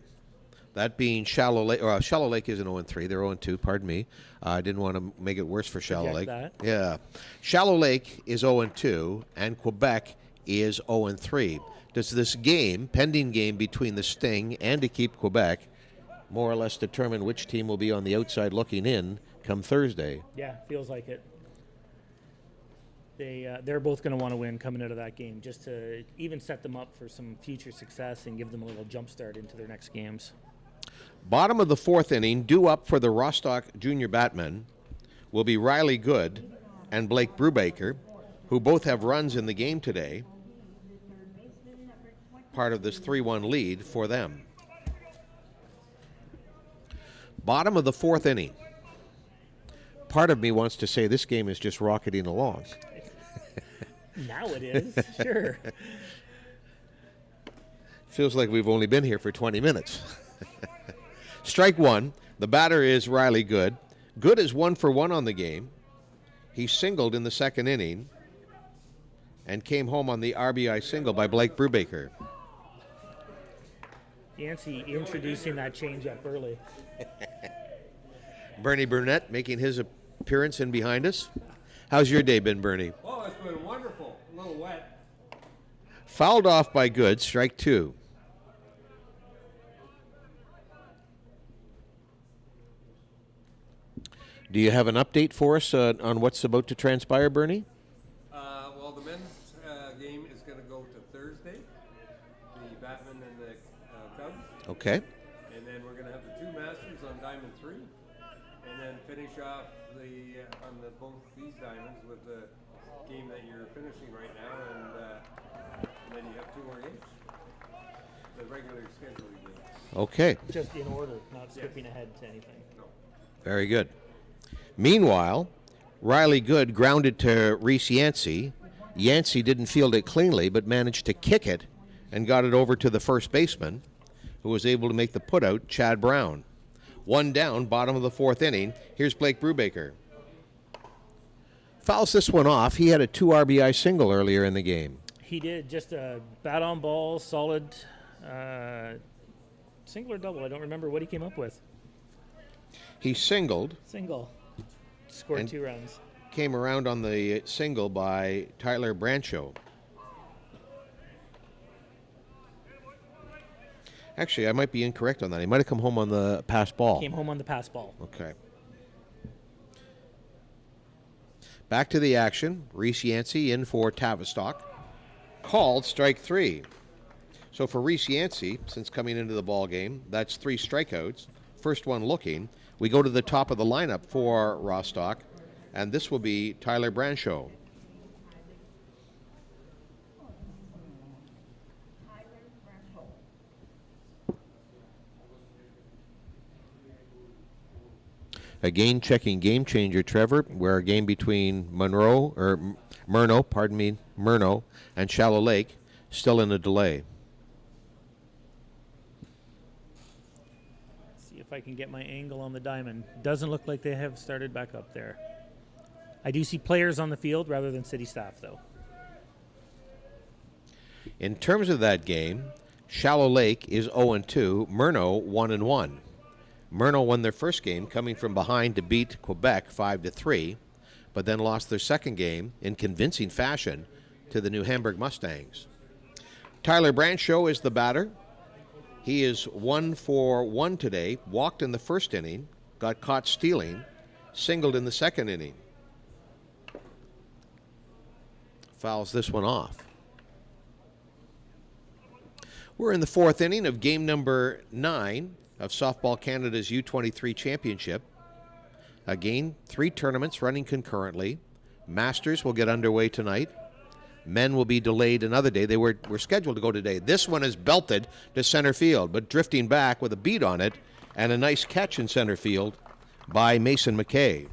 That being Shallow Lake. Shallow Lake isn't 0-3. They're 0-2. Pardon me. I didn't want to make it worse for Shallow Lake. That. Yeah. Shallow Lake is 0-2, and Quebec is 0-3. Does this game, pending game between the Sting and Équipe Quebec, more or less determine which team will be on the outside looking in come Thursday? Yeah, feels like it. They're both going to want to win coming out of that game, just to even set them up for some future success and give them a little jump start into their next games. Bottom of the 4th inning, due up for the Rostock junior batmen will be Riley Good and Blake Brubaker, who both have runs in the game today. Part of this 3-1 lead for them. Bottom of the 4th inning. Part of me wants to say this game is just rocketing along. Now it is, sure. Feels like we've only been here for 20 minutes. Strike 1. The batter is Riley Good. Good is 1 for 1 on the game. He singled in the 2nd inning and came home on the RBI single by Blake Brubaker. Yancey introducing that changeup early. Bernie Burnett making his appearance in behind us. How's your day been, Bernie? Oh, it's been wonderful. A little wet. Fouled off by Good, strike 2. Do you have an update for us on what's about to transpire, Bernie? Well, the men's game is going to go to Thursday, the Batman and the Cubs. Okay. And then we're going to have the two Masters on Diamond 3. And then finish off on both these diamonds with the game that you're finishing right now. And then you have two more games. The regular scheduled game. Okay. Just in order, not skipping ahead to anything. No. Very good. Meanwhile, Riley Good grounded to Reese Yancey. Yancey didn't field it cleanly, but managed to kick it and got it over to the first baseman, who was able to make the putout, Chad Brown. One down, bottom of the fourth inning. Here's Blake Brubaker. Fouls this one off. He had a 2 RBI single earlier in the game. He did just a bat on ball, solid single or double. I don't remember what he came up with. He singled. Single. Scored And 2 runs. Came around on the single by Tyler Brancho. Actually, I might be incorrect on that. He might have come home on the pass ball. Came home on the pass ball. Okay. Back to the action. Reese Yancey in for Tavistock. Called strike 3. So for Reese Yancey, since coming into the ball game, that's 3 strikeouts. First one looking. We go to the top of the lineup for Rostock, and this will be Tyler Brancho. Again, checking game changer, Trevor, where a game between Murno, and Shallow Lake still in a delay. See if I can get my angle on the diamond. Doesn't look like they have started back up there. I do see players on the field rather than city staff, though. In terms of that game, Shallow Lake is 0-2, Murno 1-1. Murno won their first game coming from behind to beat Quebec 5-3, but then lost their second game in convincing fashion to the New Hamburg Mustangs. Tyler Brancho is the batter. He is 1 for 1 today, walked in the first inning, got caught stealing, singled in the second inning. Fouls this one off. We're in the fourth inning of game number 9 of Softball Canada's U23 Championship. Again, 3 tournaments running concurrently. Masters will get underway tonight. Men will be delayed another day. They were scheduled to go today. This one is belted to center field, but drifting back with a beat on it and a nice catch in center field by Mason McKay.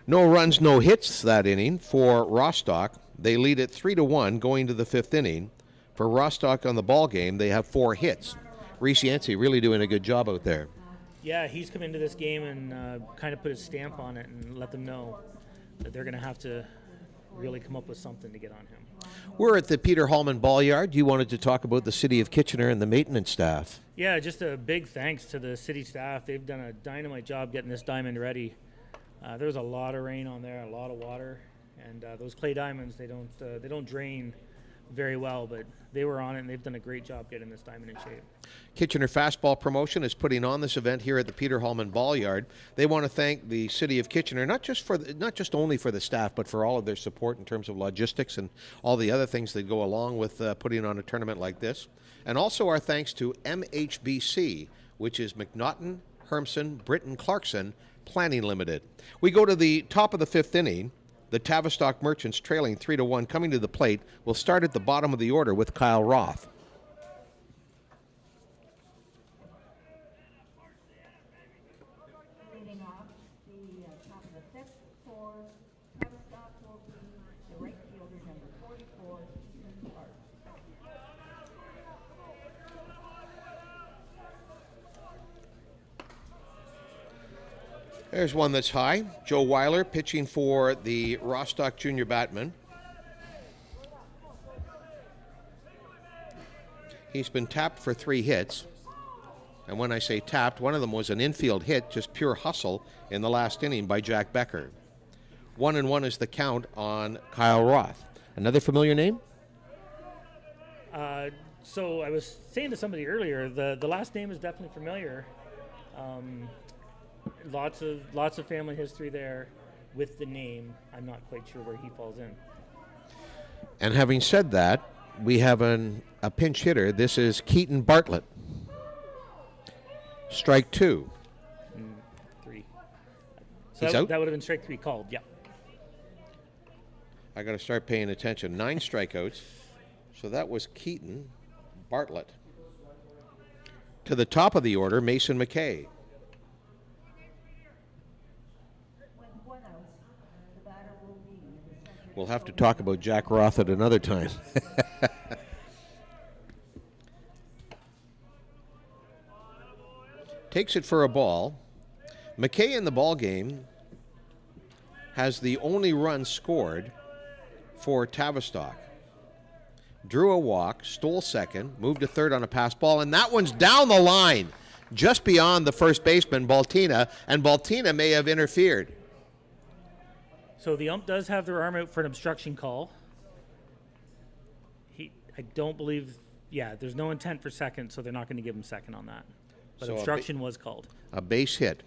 No runs, no hits that inning for Rostock. They lead it 3-1 going to the 5th inning. For Rostock on the ball game, they have 4 hits. Reese Yancey really doing a good job out there. Yeah, he's come into this game and kind of put his stamp on it and let them know that they're going to have to really come up with something to get on him. We're at the Peter Hallman Ball Yard. You wanted to talk about the City of Kitchener and the maintenance staff. Yeah, just a big thanks to the city staff. They've done a dynamite job getting this diamond ready. There was a lot of rain on there, a lot of water, and those clay diamonds, they don't drain very well, but they were on it, and they've done a great job getting this diamond in shape. Kitchener Fastball Promotion is putting on this event here at the Peter Hallman Ball Yard. They want to thank the City of Kitchener, not just only for the staff, but for all of their support in terms of logistics and all the other things that go along with putting on a tournament like this. And also our thanks to MHBC, which is McNaughton, Hermson, Britton, Clarkson Planning Limited. We go to the top of the 5th inning. The Tavistock Merchants trailing 3-1 coming to the plate will start at the bottom of the order with Kyle Roth. Leading off the top of the 5th for Tavistock will be the right fielder number 44, Ethan Clark. There's one that's high. Joe Weiler pitching for the Rostock Junior Batmen. He's been tapped for 3 hits. And when I say tapped, one of them was an infield hit, just pure hustle in the last inning by Jack Becker. 1-1 is the count on Kyle Roth. Another familiar name? So I was saying to somebody earlier, the last name is definitely familiar. Lots of family history there with the name. I'm not quite sure where he falls in. And having said that, we have a pinch hitter. This is Keaton Bartlett. Strike 2. 3. So He's that out? would have been strike 3 called. Yeah. I got to start paying attention. 9 strikeouts. So that was Keaton Bartlett. To the top of the order, Mason McKay. With 1 out, the batter will be the center We'll have to talk about Jack Roth at another time. Takes it for a ball. McKay in the ball game has the only run scored for Tavistock. Drew a walk, stole second, moved to third on a pass ball, and that one's down the line, just beyond the first baseman, Baltina, and Baltina may have interfered. So the ump does have their arm out for an obstruction call. I don't believe, there's no intent for second, so they're not going to give him second on that. But So obstruction was called. A base hit.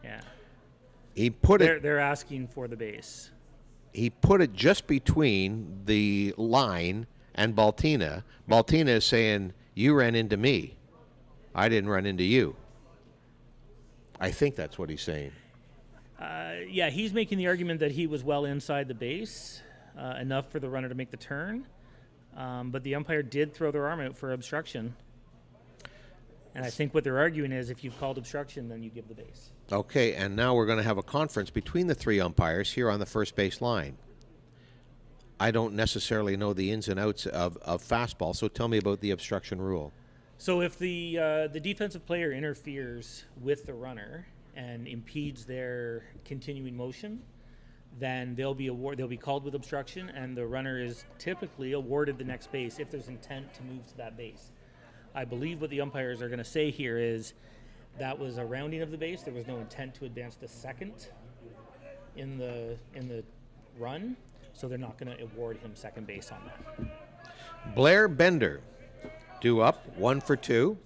Yeah. He put it. They're asking for the base. He put it just between the line and Baltina. Baltina is saying, "You ran into me. I didn't run into you." I think that's what he's saying. He's making the argument that he was well inside the base, enough for the runner to make the turn. But the umpire did throw their arm out for obstruction. And I think what they're arguing is if you've called obstruction, then you give the base. Okay, and now we're going to have a conference between the 3 umpires here on the first base line. I don't necessarily know the ins and outs of fastball, so tell me about the obstruction rule. So if the defensive player interferes with the runner and impedes their continuing motion, then they'll be called with obstruction, and the runner is typically awarded the next base if there's intent to move to that base. I believe what the umpires are going to say here is that was a rounding of the base. There was no intent to advance to second in the run, so they're not going to award him second base on that. Blair Bender, due up, 1 for 2.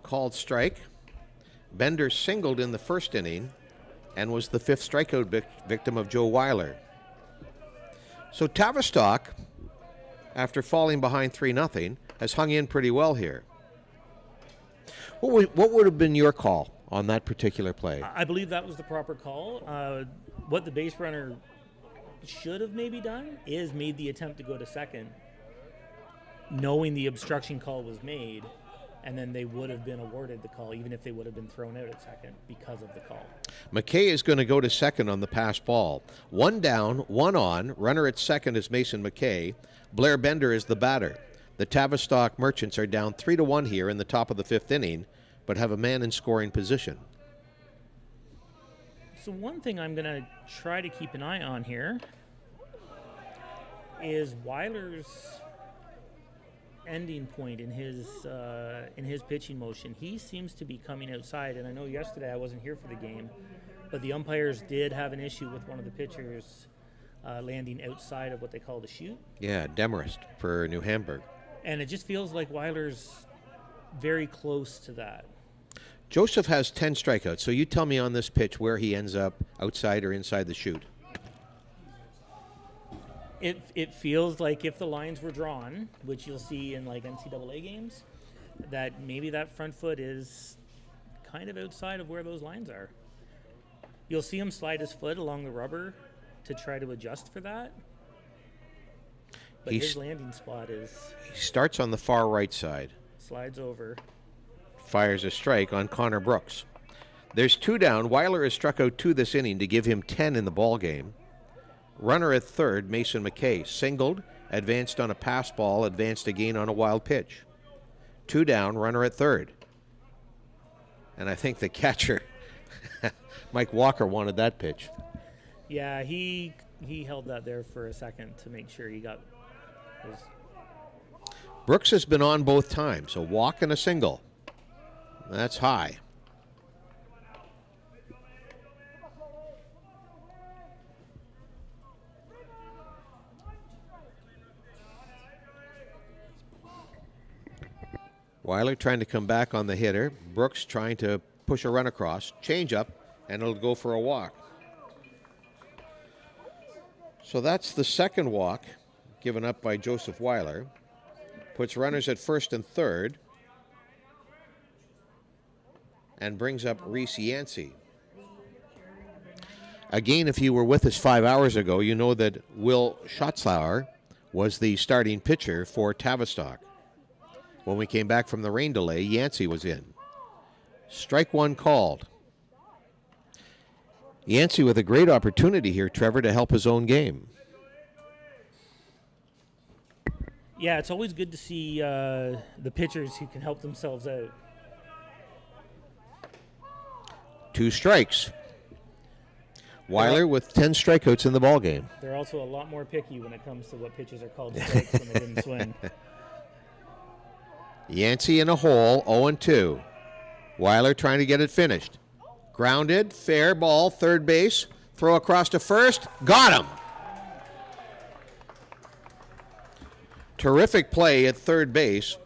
Called strike. Bender singled in the first inning and was the 5th strikeout victim of Joe Weiler. So Tavistock, after falling behind 3-0, has hung in pretty well here. What would have been your call on that particular play? I believe that was the proper call. What the base runner should have maybe done is made the attempt to go to second, knowing the obstruction call was made, and then they would have been awarded the call, even if they would have been thrown out at second because of the call. McKay is going to go to second on the pass ball. 1 down, 1 on. Runner at second is Mason McKay. Blair Bender is the batter. The Tavistock Merchants are down 3-1 here in the top of the 5th inning, but have a man in scoring position. So one thing I'm going to try to keep an eye on here is Weiler's ending point in his pitching motion. He seems to be coming outside, and I know yesterday I wasn't here for the game, but the umpires did have an issue with one of the pitchers landing outside of what they call the chute. Yeah, Demarest for New Hamburg. And it just feels like Weiler's very close to that. Joseph has 10 strikeouts, so you tell me on this pitch where he ends up, outside or inside the chute. It feels like if the lines were drawn, which you'll see in like NCAA games, that maybe that front foot is kind of outside of where those lines are. You'll see him slide his foot along the rubber to try to adjust for that. But his landing spot is... He starts on the far right side. Slides over. Fires a strike on Connor Brooks. There's 2 down. Weiler has struck out 2 this inning to give him 10 in the ball game. Runner at third, Mason McKay, singled, advanced on a pass ball, advanced again on a wild pitch. 2 down, runner at third. And I think the catcher, Mike Walker, wanted that pitch. Yeah, he held that there for a second to make sure he got his... Brooks has been on both times, a walk and a single. That's high. Weiler trying to come back on the hitter. Brooks trying to push a run across. Change up, and it'll go for a walk. So that's the second walk given up by Joseph Weiler. Puts runners at first and third. And brings up Reese Yancey. Again, if you were with us 5 hours ago, you know that Will Schatzlauer was the starting pitcher for Tavistock. When we came back from the rain delay, Yancey was in. Strike one called. Yancey with a great opportunity here, Trevor, to help his own game. Yeah, it's always good to see the pitchers who can help themselves out. 2 strikes. Weiler with 10 strikeouts in the ballgame. They're also a lot more picky when it comes to what pitches are called strikes when they didn't swing. Yancey in a hole, 0-2. Weiler trying to get it finished. Grounded, fair ball, third base. Throw across to first. Got him. Terrific play at third base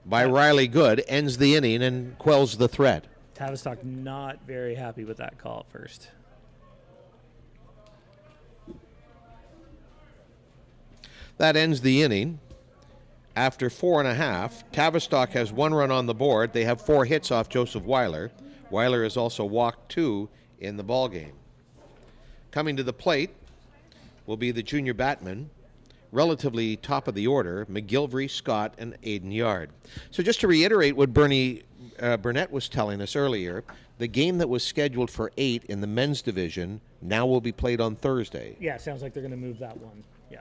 by Riley Good. Ends the inning and quells the threat. Tavistock not very happy with that call at first. That ends the inning. After 4.5, Tavistock has 1 run on the board. They have 4 hits off Joseph Weiler. Weiler has also walked 2 in the ballgame. Coming to the plate will be the junior batman, relatively top of the order, McGilvery, Scott, and Aiden Yard. So just to reiterate what Bernie Burnett was telling us earlier, the game that was scheduled for 8 in the men's division now will be played on Thursday. Yeah, sounds like they're going to move that one. Yeah.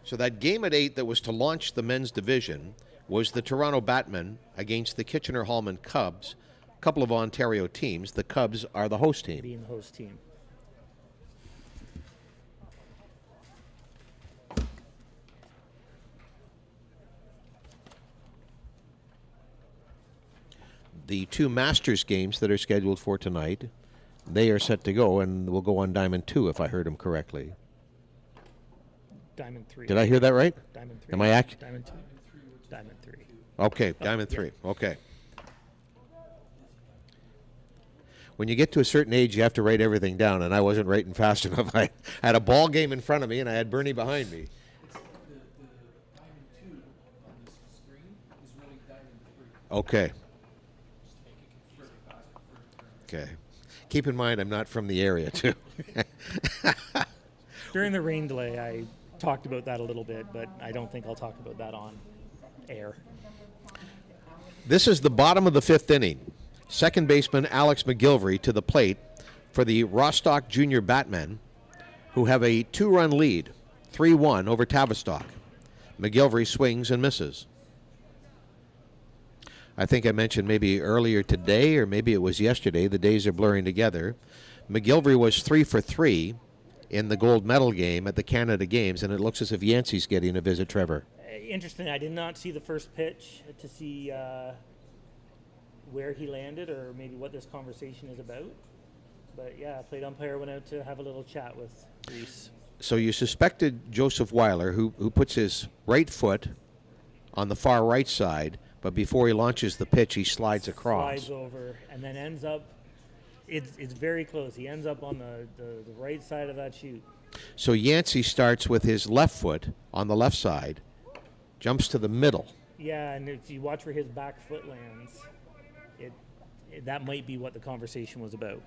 So that game at 8 that was to launch the men's division was the Toronto Batmen against the Kitchener-Hallman Cubs, a couple of Ontario teams. The Cubs are the host team. Being the host team. The 2 Masters games that are scheduled for tonight, they are set to go, and will go on Diamond 2, if I heard him correctly. Diamond 3. Did I hear that right? Diamond 3. Am I accurate? Diamond 2. Diamond 3. Okay, Diamond 3. Okay. When you get to a certain age, you have to write everything down, and I wasn't writing fast enough. I had a ball game in front of me, and I had Bernie behind me. Okay. Okay. Keep in mind, I'm not from the area, too. During the rain delay, I talked about that a little bit, but I don't think I'll talk about that on air. This is the bottom of the 5th inning. Second baseman Alex McGilvery to the plate for the Rostock Junior Batmen, who have a 2-run lead, 3-1 over Tavistock. McGilvery swings and misses. I think I mentioned maybe earlier today, or maybe it was yesterday. The days are blurring together. McGilvery was 3 for 3 in the gold medal game at the Canada Games, and it looks as if Yancey's getting a visit, Trevor. Interesting. I did not see the first pitch to see where he landed or maybe what this conversation is about. But, yeah, plate umpire went out to have a little chat with Reese. So you suspected Joseph Weiler, who puts his right foot on the far right side, but before he launches the pitch, he slides across. Slides over and then ends up, it's very close. He ends up on the right side of that chute. So Yancey starts with his left foot on the left side, jumps to the middle. Yeah, and if you watch where his back foot lands, that might be what the conversation was about.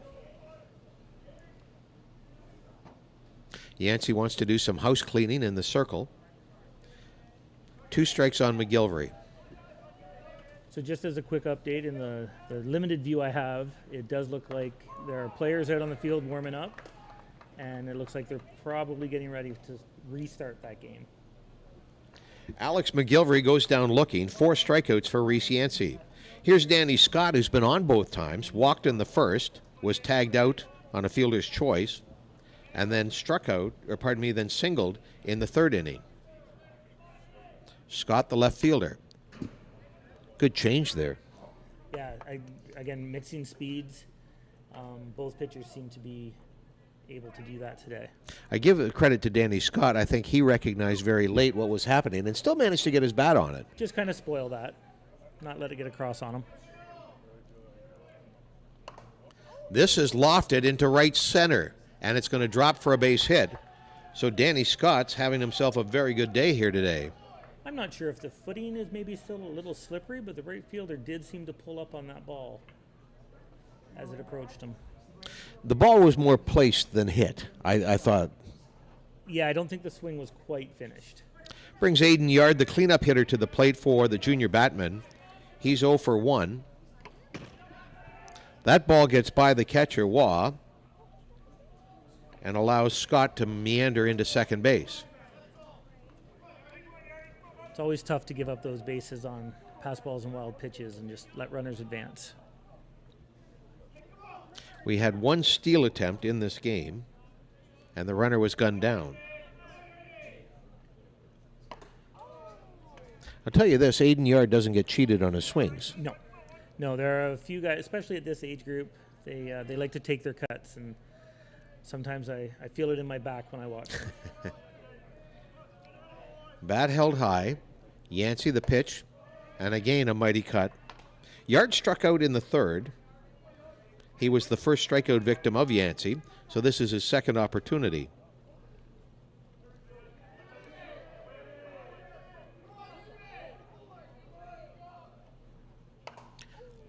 Yancey wants to do some house cleaning in the circle. 2 strikes on McGilvery. So just as a quick update, in the limited view I have, it does look like there are players out on the field warming up, and it looks like they're probably getting ready to restart that game. Alex McGilvery goes down looking. 4 strikeouts for Reese Yancey. Here's Danny Scott, who's been on both times, walked in the first, was tagged out on a fielder's choice, and then then singled in the 3rd inning. Scott, the left fielder. Good change there. Yeah, again, mixing speeds. Both pitchers seem to be able to do that today. I give credit to Danny Scott. I think he recognized very late what was happening and still managed to get his bat on it. Just kind of spoil that. not let it get across on him. This is lofted into right center, and it's going to drop for a base hit. So Danny Scott's having himself a very good day here today. I'm not sure if the footing is maybe still a little slippery, but the right fielder did seem to pull up on that ball as it approached him. The ball was more placed than hit, I thought. Yeah, I don't think the swing was quite finished. Brings Aiden Yard, the cleanup hitter, to the plate for the junior batman. He's 0 for 1. That ball gets by the catcher, Waugh, and allows Scott to meander into second base. It's always tough to give up those bases on pass balls and wild pitches and just let runners advance. We had one steal attempt in this game, and the runner was gunned down. I'll tell you this, Aiden Yard doesn't get cheated on his swings. No, there are a few guys, especially at this age group, they like to take their cuts, and sometimes I feel it in my back when I watch them. Bat held high, Yancey the pitch, and again a mighty cut. Yard struck out in the third. He was the first strikeout victim of Yancey, so this is his second opportunity.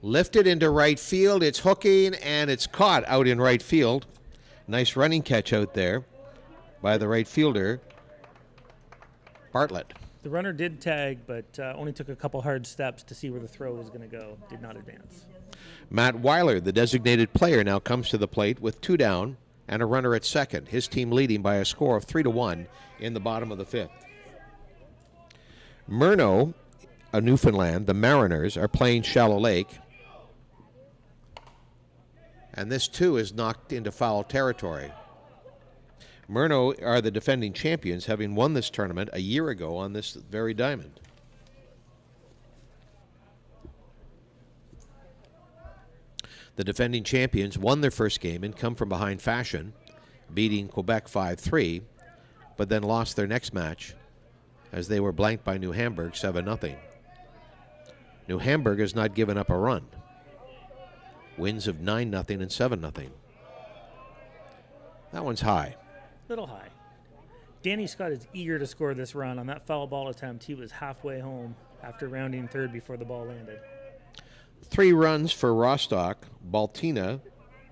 Lifted into right field. It's hooking, and it's caught out in right field. Nice running catch out there by the right fielder, Bartlett. The runner did tag, but only took a couple hard steps to see where the throw was going to go. Did not advance. Matt Weiler, the designated player, now comes to the plate with 2 down and a runner at second. His team leading by a score of 3-1 in the bottom of the 5th. Murno, Newfoundland, the Mariners, are playing Shallow Lake. And this, too, is knocked into foul territory. Murno are the defending champions, having won this tournament a year ago on this very diamond. The defending champions won their first game in come-from-behind fashion, beating Quebec 5-3, but then lost their next match as they were blanked by New Hamburg 7-0. New Hamburg has not given up a run. Wins of 9-0 and 7-0. That one's high. Little high. Danny Scott is eager to score this run. On that foul ball attempt, he was halfway home after rounding third before the ball landed. 3 runs for Rostock, Baltina,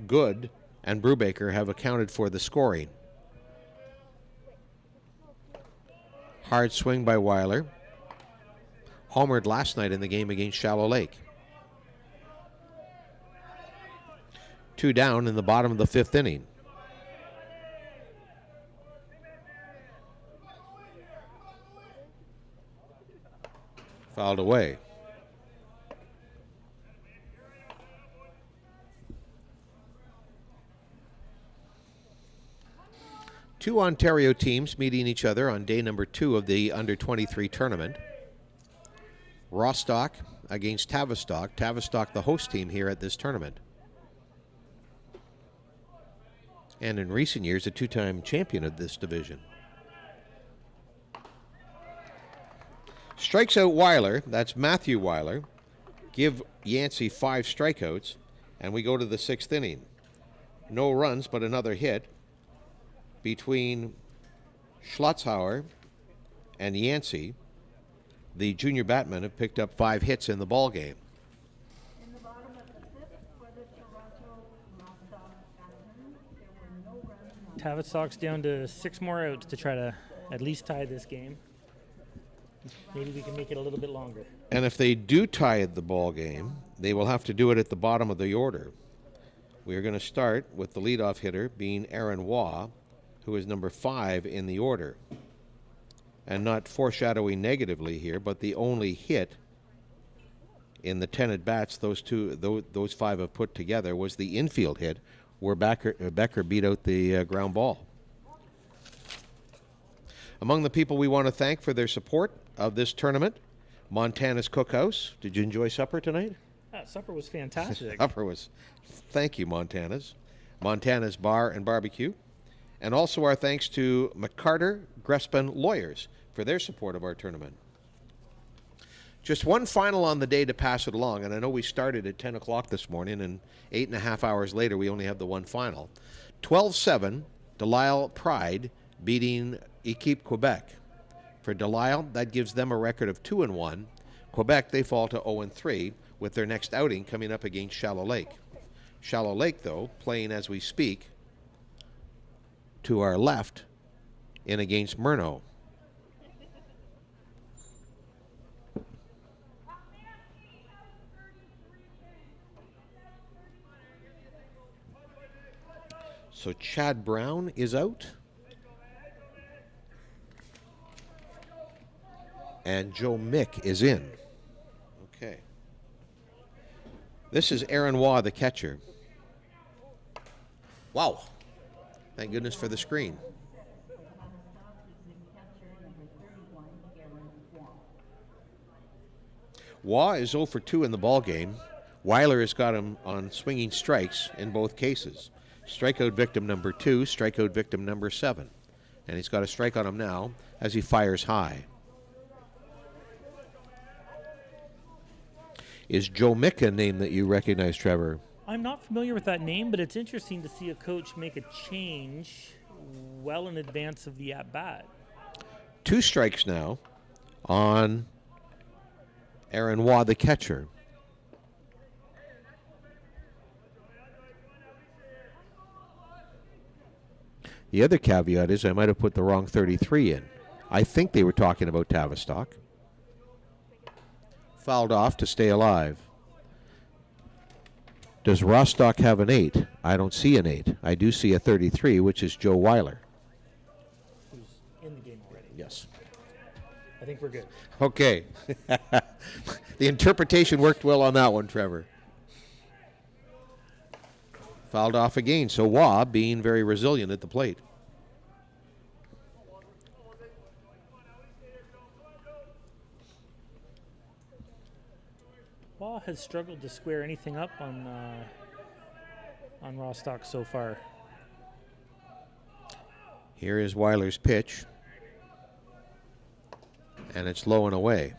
Good, and Brubaker have accounted for the scoring. Hard swing by Weiler. Homered last night in the game against Shallow Lake. 2 down in the bottom of the 5th inning. Fouled away. Two Ontario teams meeting each other on day number 2 of the under-23 tournament. Rostock against Tavistock. Tavistock, the host team here at this tournament. And in recent years, a 2-time champion of this division. Strikes out Weiler. That's Matthew Weiler. Give Yancey 5 strikeouts, and we go to the 6th inning. No runs, but another hit between Schlotzhauer and Yancey. The junior batmen have picked up 5 hits in the ball game. In the bottom of the 5th for the Toronto Rostock Batman, there were no runs on Tavistock's down to 6 more outs to try to at least tie this game. Maybe we can make it a little bit longer. And if they do tie the ball game, they will have to do it at the bottom of the order. We are going to start with the leadoff hitter being Aaron Waugh, who is number 5 in the order. And not foreshadowing negatively here, but the only hit in the 10 at-bats those 5 have put together was the infield hit where Becker beat out the ground ball. Among the people we want to thank for their support of this tournament, Montana's Cookhouse. Did you enjoy supper tonight? Supper was fantastic. Supper was, thank you, Montana's. Montana's Bar and Barbecue. And also our thanks to McCarter Grespin Lawyers for their support of our tournament. Just one final on the day to pass it along, and I know we started at 10 o'clock this morning, and 8.5 hours later we only have the one final. 12-7, Delisle Pride beating Equipe Quebec. For Delisle, that gives them a record of 2-1. Quebec, they fall to 0-3 with their next outing coming up against Shallow Lake. Shallow Lake, though, playing as we speak to our left in against Murno. So Chad Brown is out. And Joe Mick is in. Okay. This is Aaron Waugh, the catcher. Wow. Thank goodness for the screen. Waugh is 0 for 2 in the ball game. Weiler has got him on swinging strikes in both cases. Strikeout victim number 2, strikeout victim number 7. And he's got a strike on him now as he fires high. Is Joe Mick a name that you recognize, Trevor? I'm not familiar with that name, but it's interesting to see a coach make a change well in advance of the at-bat. 2 strikes now on Aaron Waugh, the catcher. The other caveat is I might have put the wrong 33 in. I think they were talking about Tavistock. Fouled off to stay alive. Does Rostock have an 8? I don't see an 8. I do see a 33, which is Joe Weiler. Who's in the game already. Yes. I think we're good. Okay. The interpretation worked well on that one, Trevor. Fouled off again, so Waugh being very resilient at the plate. Waugh has struggled to square anything up on Rostock so far. Here is Weiler's pitch. And it's low and away.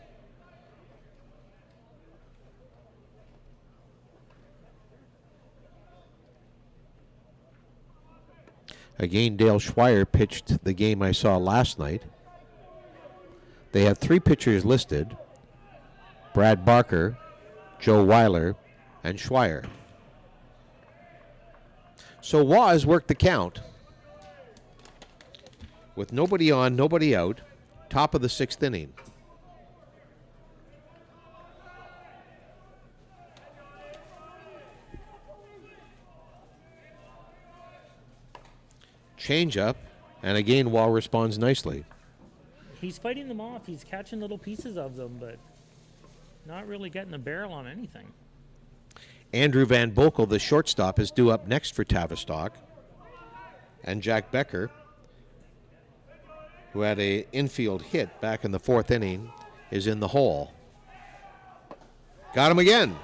Again, Dale Schweier pitched the game I saw last night. They have 3 pitchers listed: Brad Barker, Joe Weiler, and Schweier. So Waugh has worked the count with nobody on, nobody out, top of the 6th inning. Change up, and again Waugh responds nicely. He's fighting them off. He's catching little pieces of them, but not really getting a barrel on anything. Andrew Van Boekel, the shortstop, is due up next for Tavistock. And Jack Becker, who had an infield hit back in the 4th inning, is in the hole. Got him again.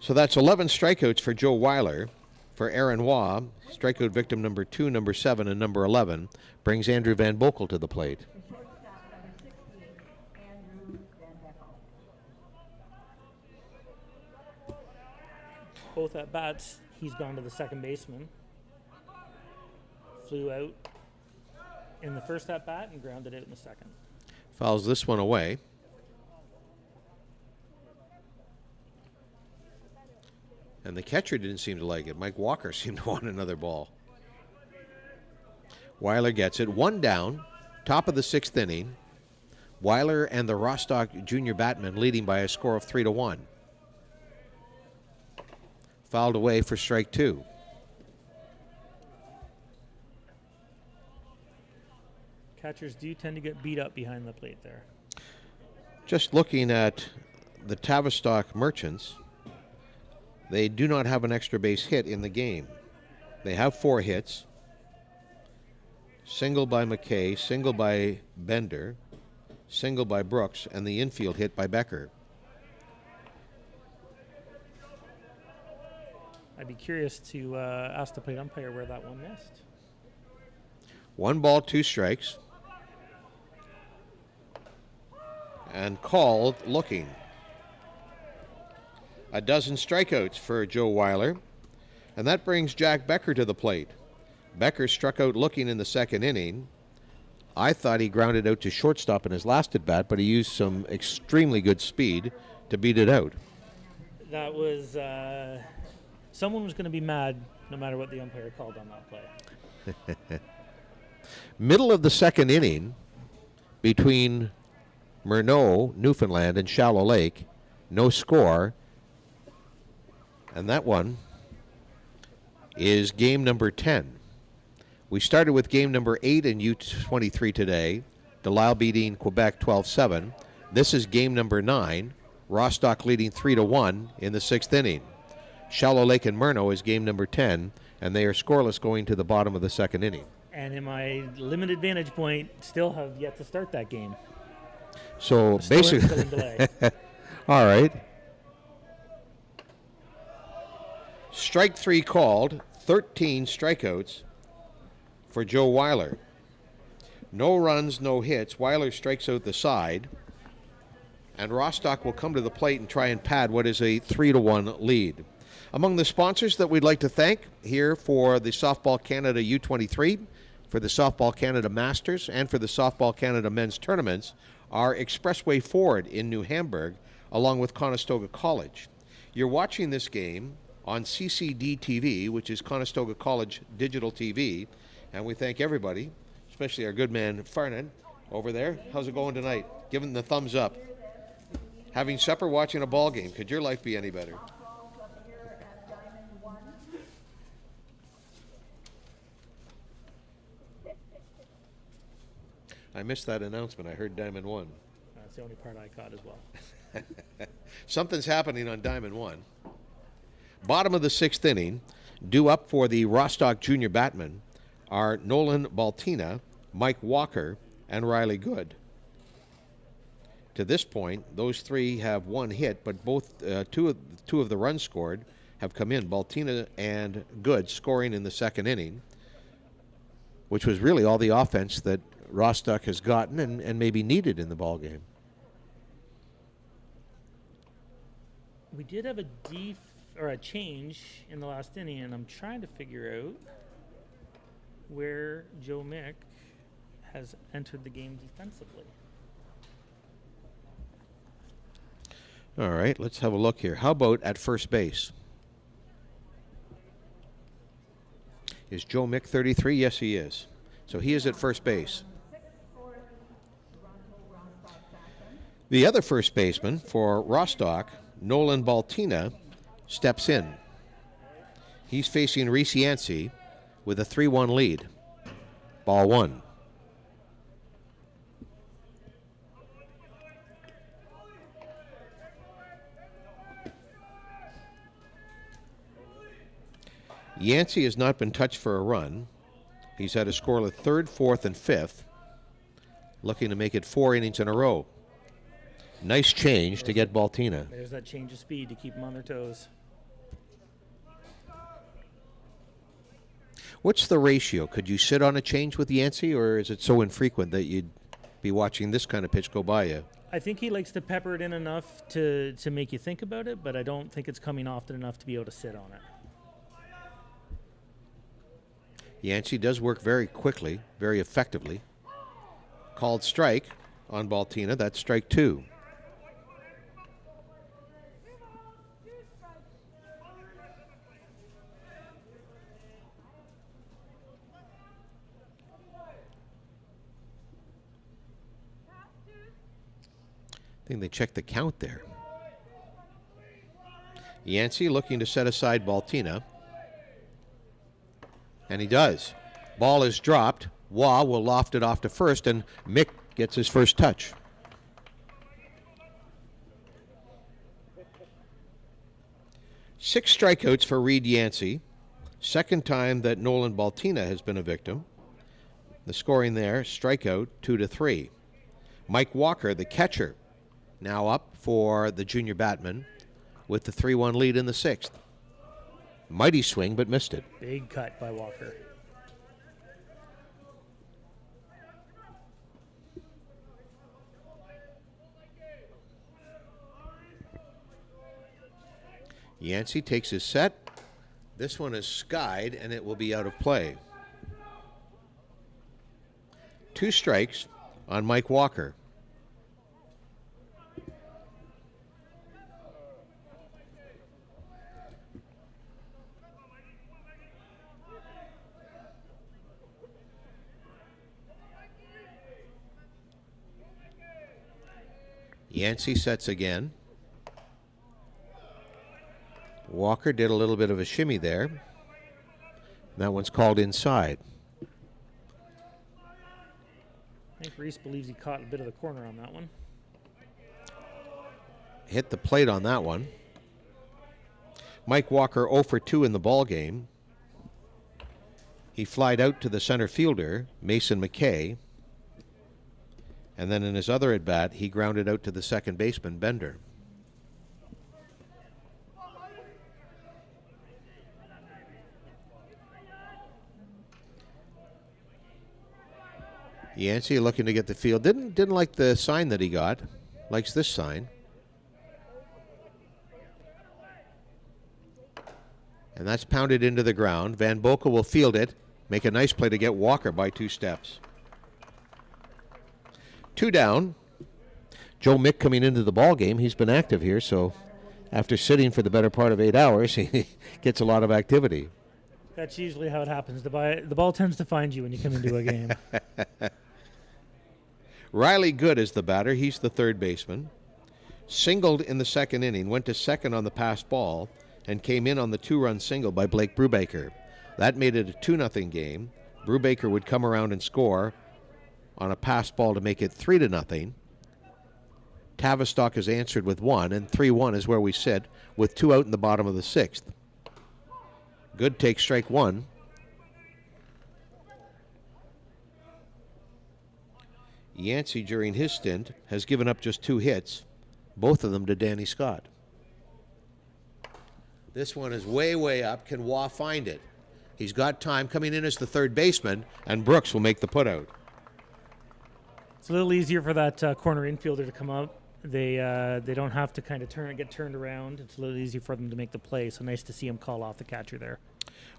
So that's 11 strikeouts for Joe Weiler. For Aaron Waugh, strikeout victim number 2, number 7, and number 11 brings Andrew Van Boekel to the plate. Both at bats, he's gone to the second baseman. Flew out in the first at bat and grounded out in the second. Fouls this one away. And the catcher didn't seem to like it. Mike Walker seemed to want another ball. Weiler gets it. 1 down, top of the 6th inning. Weiler and the Rostock junior batman leading by a score of 3-1. Fouled away for strike 2. Catchers do tend to get beat up behind the plate there. Just looking at the Tavistock Merchants, they do not have an extra base hit in the game. They have 4 hits. Single by McKay, single by Bender, single by Brooks, and the infield hit by Becker. I'd be curious to ask the plate umpire where that one missed. 1 ball, 2 strikes. and called looking. A dozen strikeouts for Joe Weiler, and that brings Jack Becker to the plate. Becker struck out looking in the second inning. I thought he grounded out to shortstop in his last at bat, but he used some extremely good speed to beat it out. That was someone was going to be mad no matter what the umpire called on that play. Middle of the second inning, between Murnau, Newfoundland, and Shallow Lake, no score. And that one is game number 10. We started with game number 8 in U23 today, Delisle beating Quebec 12-7. This is game number 9, Rostock leading 3-1 in the 6th inning. Shallow Lake and Murnau is game number 10, and they are scoreless going to the bottom of the second inning. And in my limited vantage point, still have yet to start that game. So Still basically, in delay. all right. Strike 3 called, 13 strikeouts for Joe Weiler. No runs, no hits. Weiler strikes out the side, and Rostock will come to the plate and try and pad what is a 3-1 lead. Among the sponsors that we'd like to thank here for the Softball Canada U23, for the Softball Canada Masters, and for the Softball Canada Men's Tournaments are Expressway Ford in New Hamburg, along with Conestoga College. You're watching this game on CCDTV, which is Conestoga College Digital TV, and we thank everybody, especially our good man Farnan over there. How's it going tonight? Giving the thumbs up. Having supper, watching a ball game. Could your life be any better? I missed that announcement. I heard Diamond 1. That's the only part I caught as well. Something's happening on Diamond 1. Bottom of the 6th inning, due up for the Rostock Junior Batmen are Nolan Baltina, Mike Walker, and Riley Good. To this point, those three have one hit, but both two of the runs scored have come in. Baltina and Good scoring in the second inning, which was really all the offense that Rostock has gotten and maybe needed in the ballgame. We did have a change in the last inning, and I'm trying to figure out where Joe Mick has entered the game defensively. All right, let's have a look here. How about at first base? Is Joe Mick 33? Yes, he is. So he is at first base. The other first baseman for Rostock, Nolan Baltina, steps in. He's facing Reese Yancey with a 3-1 lead. Ball one. Yancey has not been touched for a run. He's had a scoreless third, fourth, and fifth, looking to make it 4 innings in a row. Nice change to get Baltina. There's that change of speed to keep them on their toes. What's the ratio? Could you sit on a change with Yancey, or is it so infrequent that you'd be watching this kind of pitch go by you? I think he likes to pepper it in enough to make you think about it, but I don't think it's coming often enough to be able to sit on it. Yancey does work very quickly, very effectively. Called strike on Baltina. That's strike 2. I think they checked the count there. Yancey looking to set aside Baltina. And he does. Ball is dropped. Waugh will loft it off to first, and Mick gets his first touch. Six strikeouts for Reed Yancey. Second time that Nolan Baltina has been a victim. The scoring there, strikeout 2-3. Mike Walker, the catcher, now up for the junior batman with the 3-1 lead in the 6th. Mighty swing, but missed it. Big cut by Walker. Yancey takes his set. This one is skied, and it will be out of play. 2 strikes on Mike Walker. Yancey sets again. Walker did a little bit of a shimmy there. That one's called inside. I think Reese believes he caught a bit of the corner on that one. Hit the plate on that one. Mike Walker 0 for 2 in the ball game. He flied out to the center fielder, Mason McKay. And then in his other at-bat, he grounded out to the second baseman, Bender. Yancey looking to get the field. Didn't like the sign that he got. Likes this sign. And that's pounded into the ground. Van Boekel will field it. Make a nice play to get Walker by 2 steps. 2 down. Joe Mick coming into the ball game. He's been active here, so after sitting for the better part of 8 hours, he gets a lot of activity. That's usually how it happens. The ball tends to find you when you come into a game. Riley Good is the batter. He's the third baseman. Singled in the second inning, went to second on the passed ball, and came in on the 2-run single by Blake Brubaker. That made it a 2-0 game. Brubaker would come around and score on a passed ball to make it 3-0. Tavistock has answered with 1, and 3-1 is where we sit with 2 out in the bottom of the 6th. Good takes strike 1. Yancey, during his stint, has given up just 2 hits, both of them to Danny Scott. This one is way, way up. Can Waugh find it? He's got time coming in as the third baseman, and Brooks will make the putout. It's a little easier for that corner infielder to come up. They don't have to kind of get turned around. It's a little easier for them to make the play. So nice to see him call off the catcher there.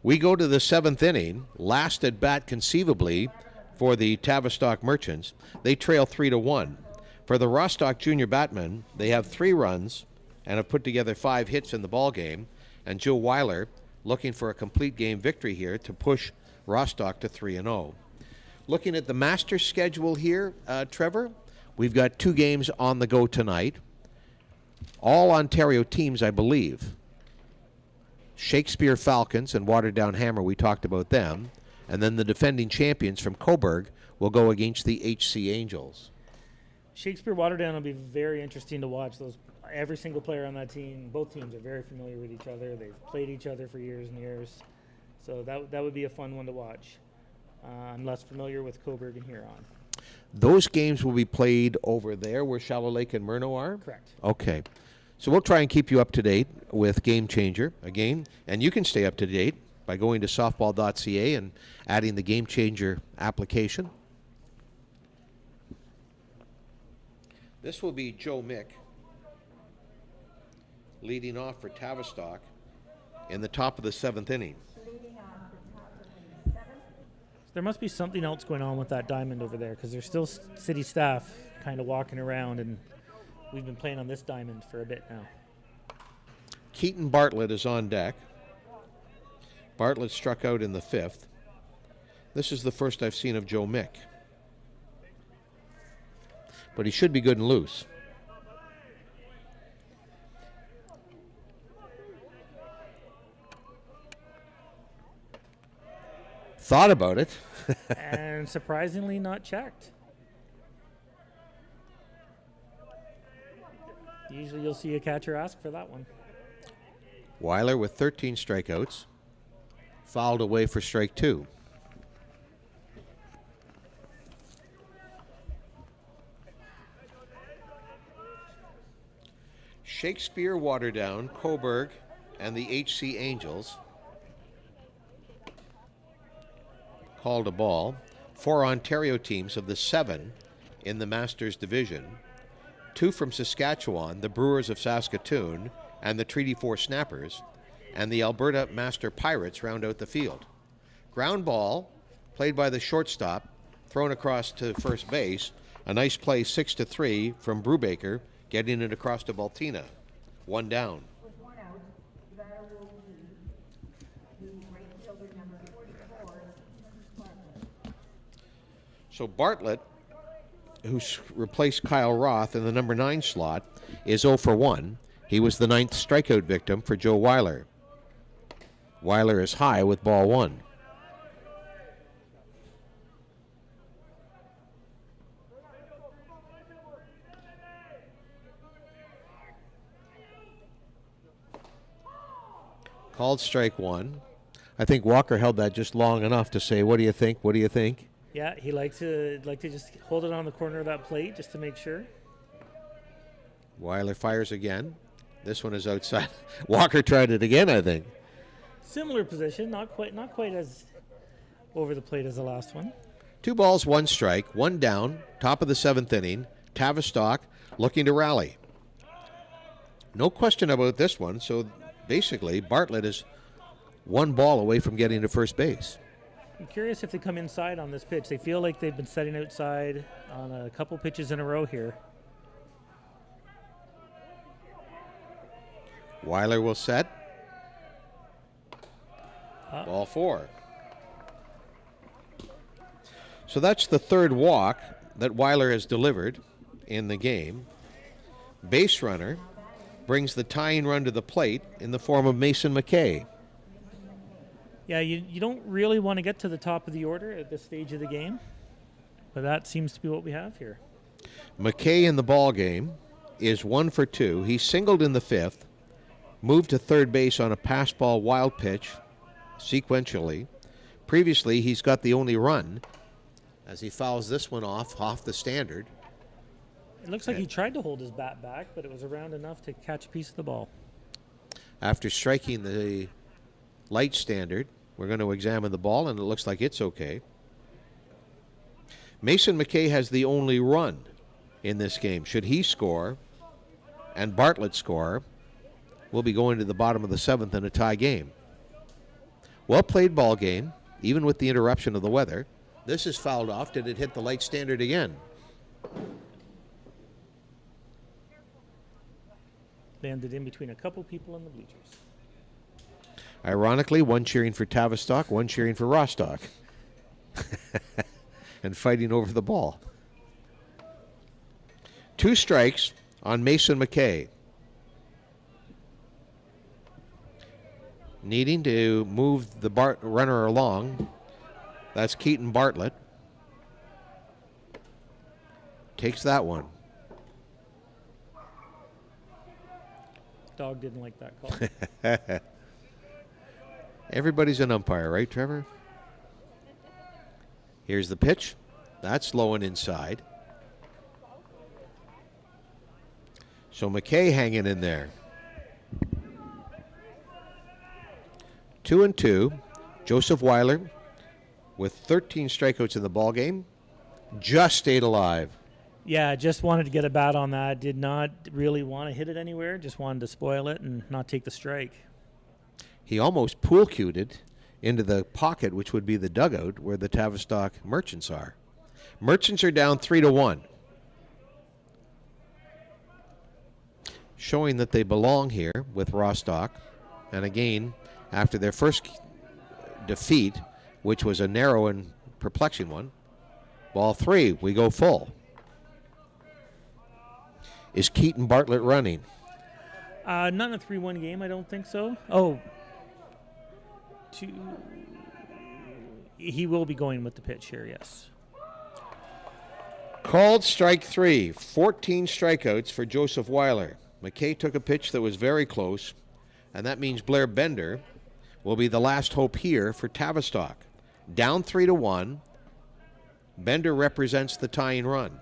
We go to the 7th inning, last at bat conceivably for the Tavistock Merchants. They trail 3-1. For the Rostock Junior Batmen, they have 3 runs and have put together 5 hits in the ball game. And Joe Weiler looking for a complete game victory here to push Rostock to 3-0. Looking at the Masters schedule here, Trevor, we've got 2 games on the go tonight. All Ontario teams, I believe. Shakespeare Falcons and Waterdown Hammer, we talked about them. And then the defending champions from Coburg will go against the HC Angels. Shakespeare Waterdown will be very interesting to watch. Every single player on that team, both teams are very familiar with each other. They've played each other for years and years. So that would be a fun one to watch. I'm less familiar with Coburg and Huron. Those games will be played over there where Shallow Lake and Myrno are? Correct. Okay. So we'll try and keep you up to date with Game Changer again. And you can stay up to date by going to softball.ca and adding the Game Changer application. This will be Joe Mick leading off for Tavistock in the top of the 7th inning. There must be something else going on with that diamond over there because there's still city staff kind of walking around, and we've been playing on this diamond for a bit now. Keaton Bartlett is on deck. Bartlett struck out in the 5th. This is the first I've seen of Joe Mick. But he should be good and loose. Thought about it. And surprisingly not checked. Usually you'll see a catcher ask for that one. Weiler with 13 strikeouts. Fouled away for strike 2. Shakespeare, Waterdown, Coburg, and the HC Angels called a ball. 4 Ontario teams of the 7 in the Masters division. 2 from Saskatchewan, the Brewers of Saskatoon, and the Treaty 4 Snappers, and the Alberta Master Pirates round out the field. Ground ball, played by the shortstop, thrown across to first base. A nice play, 6-3 from Brubaker, getting it across to Baltina. One down. With one out, the batter will be the right fielder number 44, Bartlett. So Bartlett, who's replaced Kyle Roth in the number 9 slot, is 0 for 1. He was the 9th strikeout victim for Joe Weiler. Weiler is high with ball 1. Called strike 1. I think Walker held that just long enough to say, "What do you think? What do you think?" Yeah, he liked to just hold it on the corner of that plate just to make sure. Weiler fires again. This one is outside. Walker tried it again, I think. Similar position, not quite as over the plate as the last one. 2 balls, 1 strike, 1 down, top of the 7th inning. Tavistock looking to rally. No question about this one, so basically Bartlett is 1 ball away from getting to first base. I'm curious if they come inside on this pitch. They feel like they've been setting outside on a couple pitches in a row here. Weiler will set. Ball 4. So that's the 3rd walk that Weiler has delivered in the game. Base runner brings the tying run to the plate in the form of Mason McKay. Yeah, you don't really want to get to the top of the order at this stage of the game, but that seems to be what we have here. McKay in the ball game is 1 for 2. He singled in the 5th, moved to third base on a pass ball wild pitch sequentially. Previously, he's got the only run as he fouls this one off the standard. It looks like he tried to hold his bat back, but it was around enough to catch a piece of the ball. After striking the light standard, we're going to examine the ball, and it looks like it's okay. Mason McKay has the only run in this game. Should he score and Bartlett score, we'll be going to the bottom of the 7th in a tie game. Well played ball game, even with the interruption of the weather. This is fouled off. Did it hit the light standard again? Landed in between a couple people in the bleachers. Ironically, one cheering for Tavistock, one cheering for Rostock. And fighting over the ball. 2 strikes on Mason McKay. Needing to move the runner along. That's Keaton Bartlett. Takes that one. Dog didn't like that call. Everybody's an umpire, right, Trevor? Here's the pitch. That's low and inside. So McKay hanging in there. 2-2. Joseph Weiler, with 13 strikeouts in the ball game, just stayed alive. Yeah, just wanted to get a bat on that. Did not really want to hit it anywhere. Just wanted to spoil it and not take the strike. He almost pool cued it into the pocket, which would be the dugout where the Tavistock Merchants are. Merchants are down 3-1. Showing that they belong here with Rostock. And again, after their first defeat, which was a narrow and perplexing one, ball 3, we go full. Is Keaton Bartlett running? Not in a 3-1 game, I don't think so. He will be going with the pitch here, yes. Called strike 3, 14 strikeouts for Joseph Weiler. McKay took a pitch that was very close, and that means Blair Bender will be the last hope here for Tavistock. Down 3-1. Bender represents the tying run.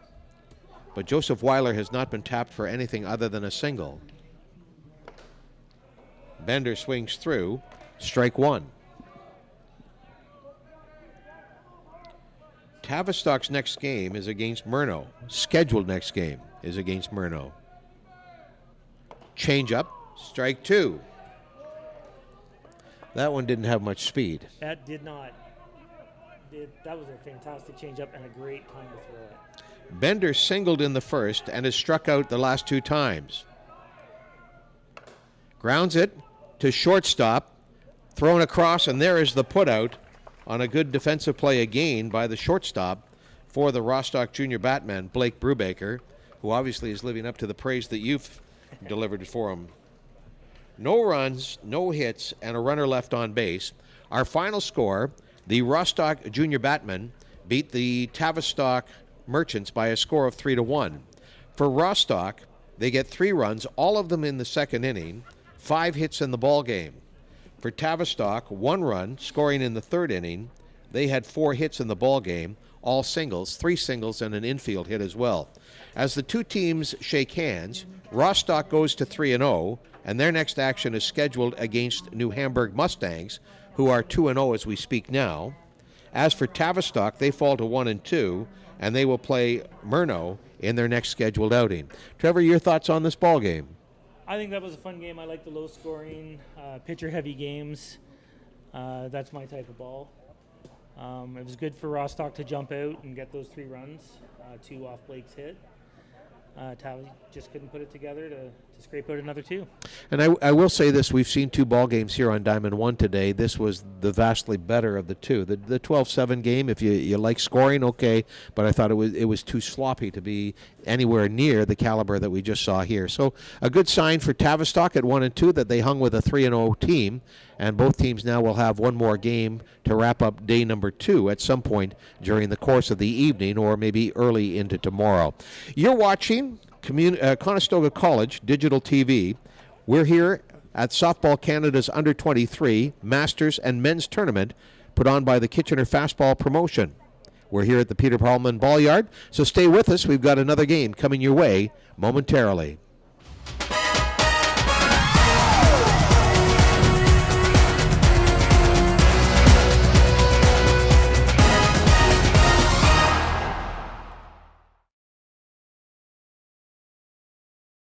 But Joseph Weiler has not been tapped for anything other than a single. Bender swings through. Strike 1. Tavistock's next game is against Murno. Scheduled next game is against Murno. Change up, Strike two. That one didn't have much speed. That did not. That was a fantastic changeup and a great time to throw it. Bender singled in the first and has struck out the last 2 times. Grounds it to shortstop, thrown across, and there is the putout on a good defensive play again by the shortstop for the Rostock Junior Batman, Blake Brubaker, who obviously is living up to the praise that you've delivered for him. No runs, no hits, and a runner left on base. Our final score, the Rostock Junior Batmen beat the Tavistock Merchants by a score of 3-1. For Rostock, they get 3 runs, all of them in the second inning, 5 hits in the ball game. For Tavistock, 1 run, scoring in the third inning. They had 4 hits in the ball game, all singles, 3 singles and an infield hit as well. As the 2 teams shake hands, Rostock goes to 3-0, and their next action is scheduled against New Hamburg Mustangs, who are 2-0 as we speak now. As for Tavistock, they fall to 1-2, and they will play Murnau in their next scheduled outing. Trevor, your thoughts on this ball game? I think that was a fun game. I like the low-scoring, pitcher-heavy games. That's my type of ball. It was good for Rostock to jump out and get those 3 runs, 2 off Blake's hit. Tavi just couldn't put it together to scrape out another 2. And I will say this, we've seen 2 ball games here on Diamond 1 today. This was the vastly better of the 2. The 12-7 game, if you like scoring, okay, but I thought it was too sloppy to be anywhere near the caliber that we just saw here. So a good sign for Tavistock at 1-2 that they hung with a 3-0 team, and both teams now will have one more game to wrap up day number 2 at some point during the course of the evening or maybe early into tomorrow. You're watching Conestoga College Digital TV. We're here at Softball Canada's Under-23 Masters and Men's Tournament put on by the Kitchener Fastball Promotion. We're here at the Peter Paulman Ball Yard, so stay with us. We've got another game coming your way momentarily.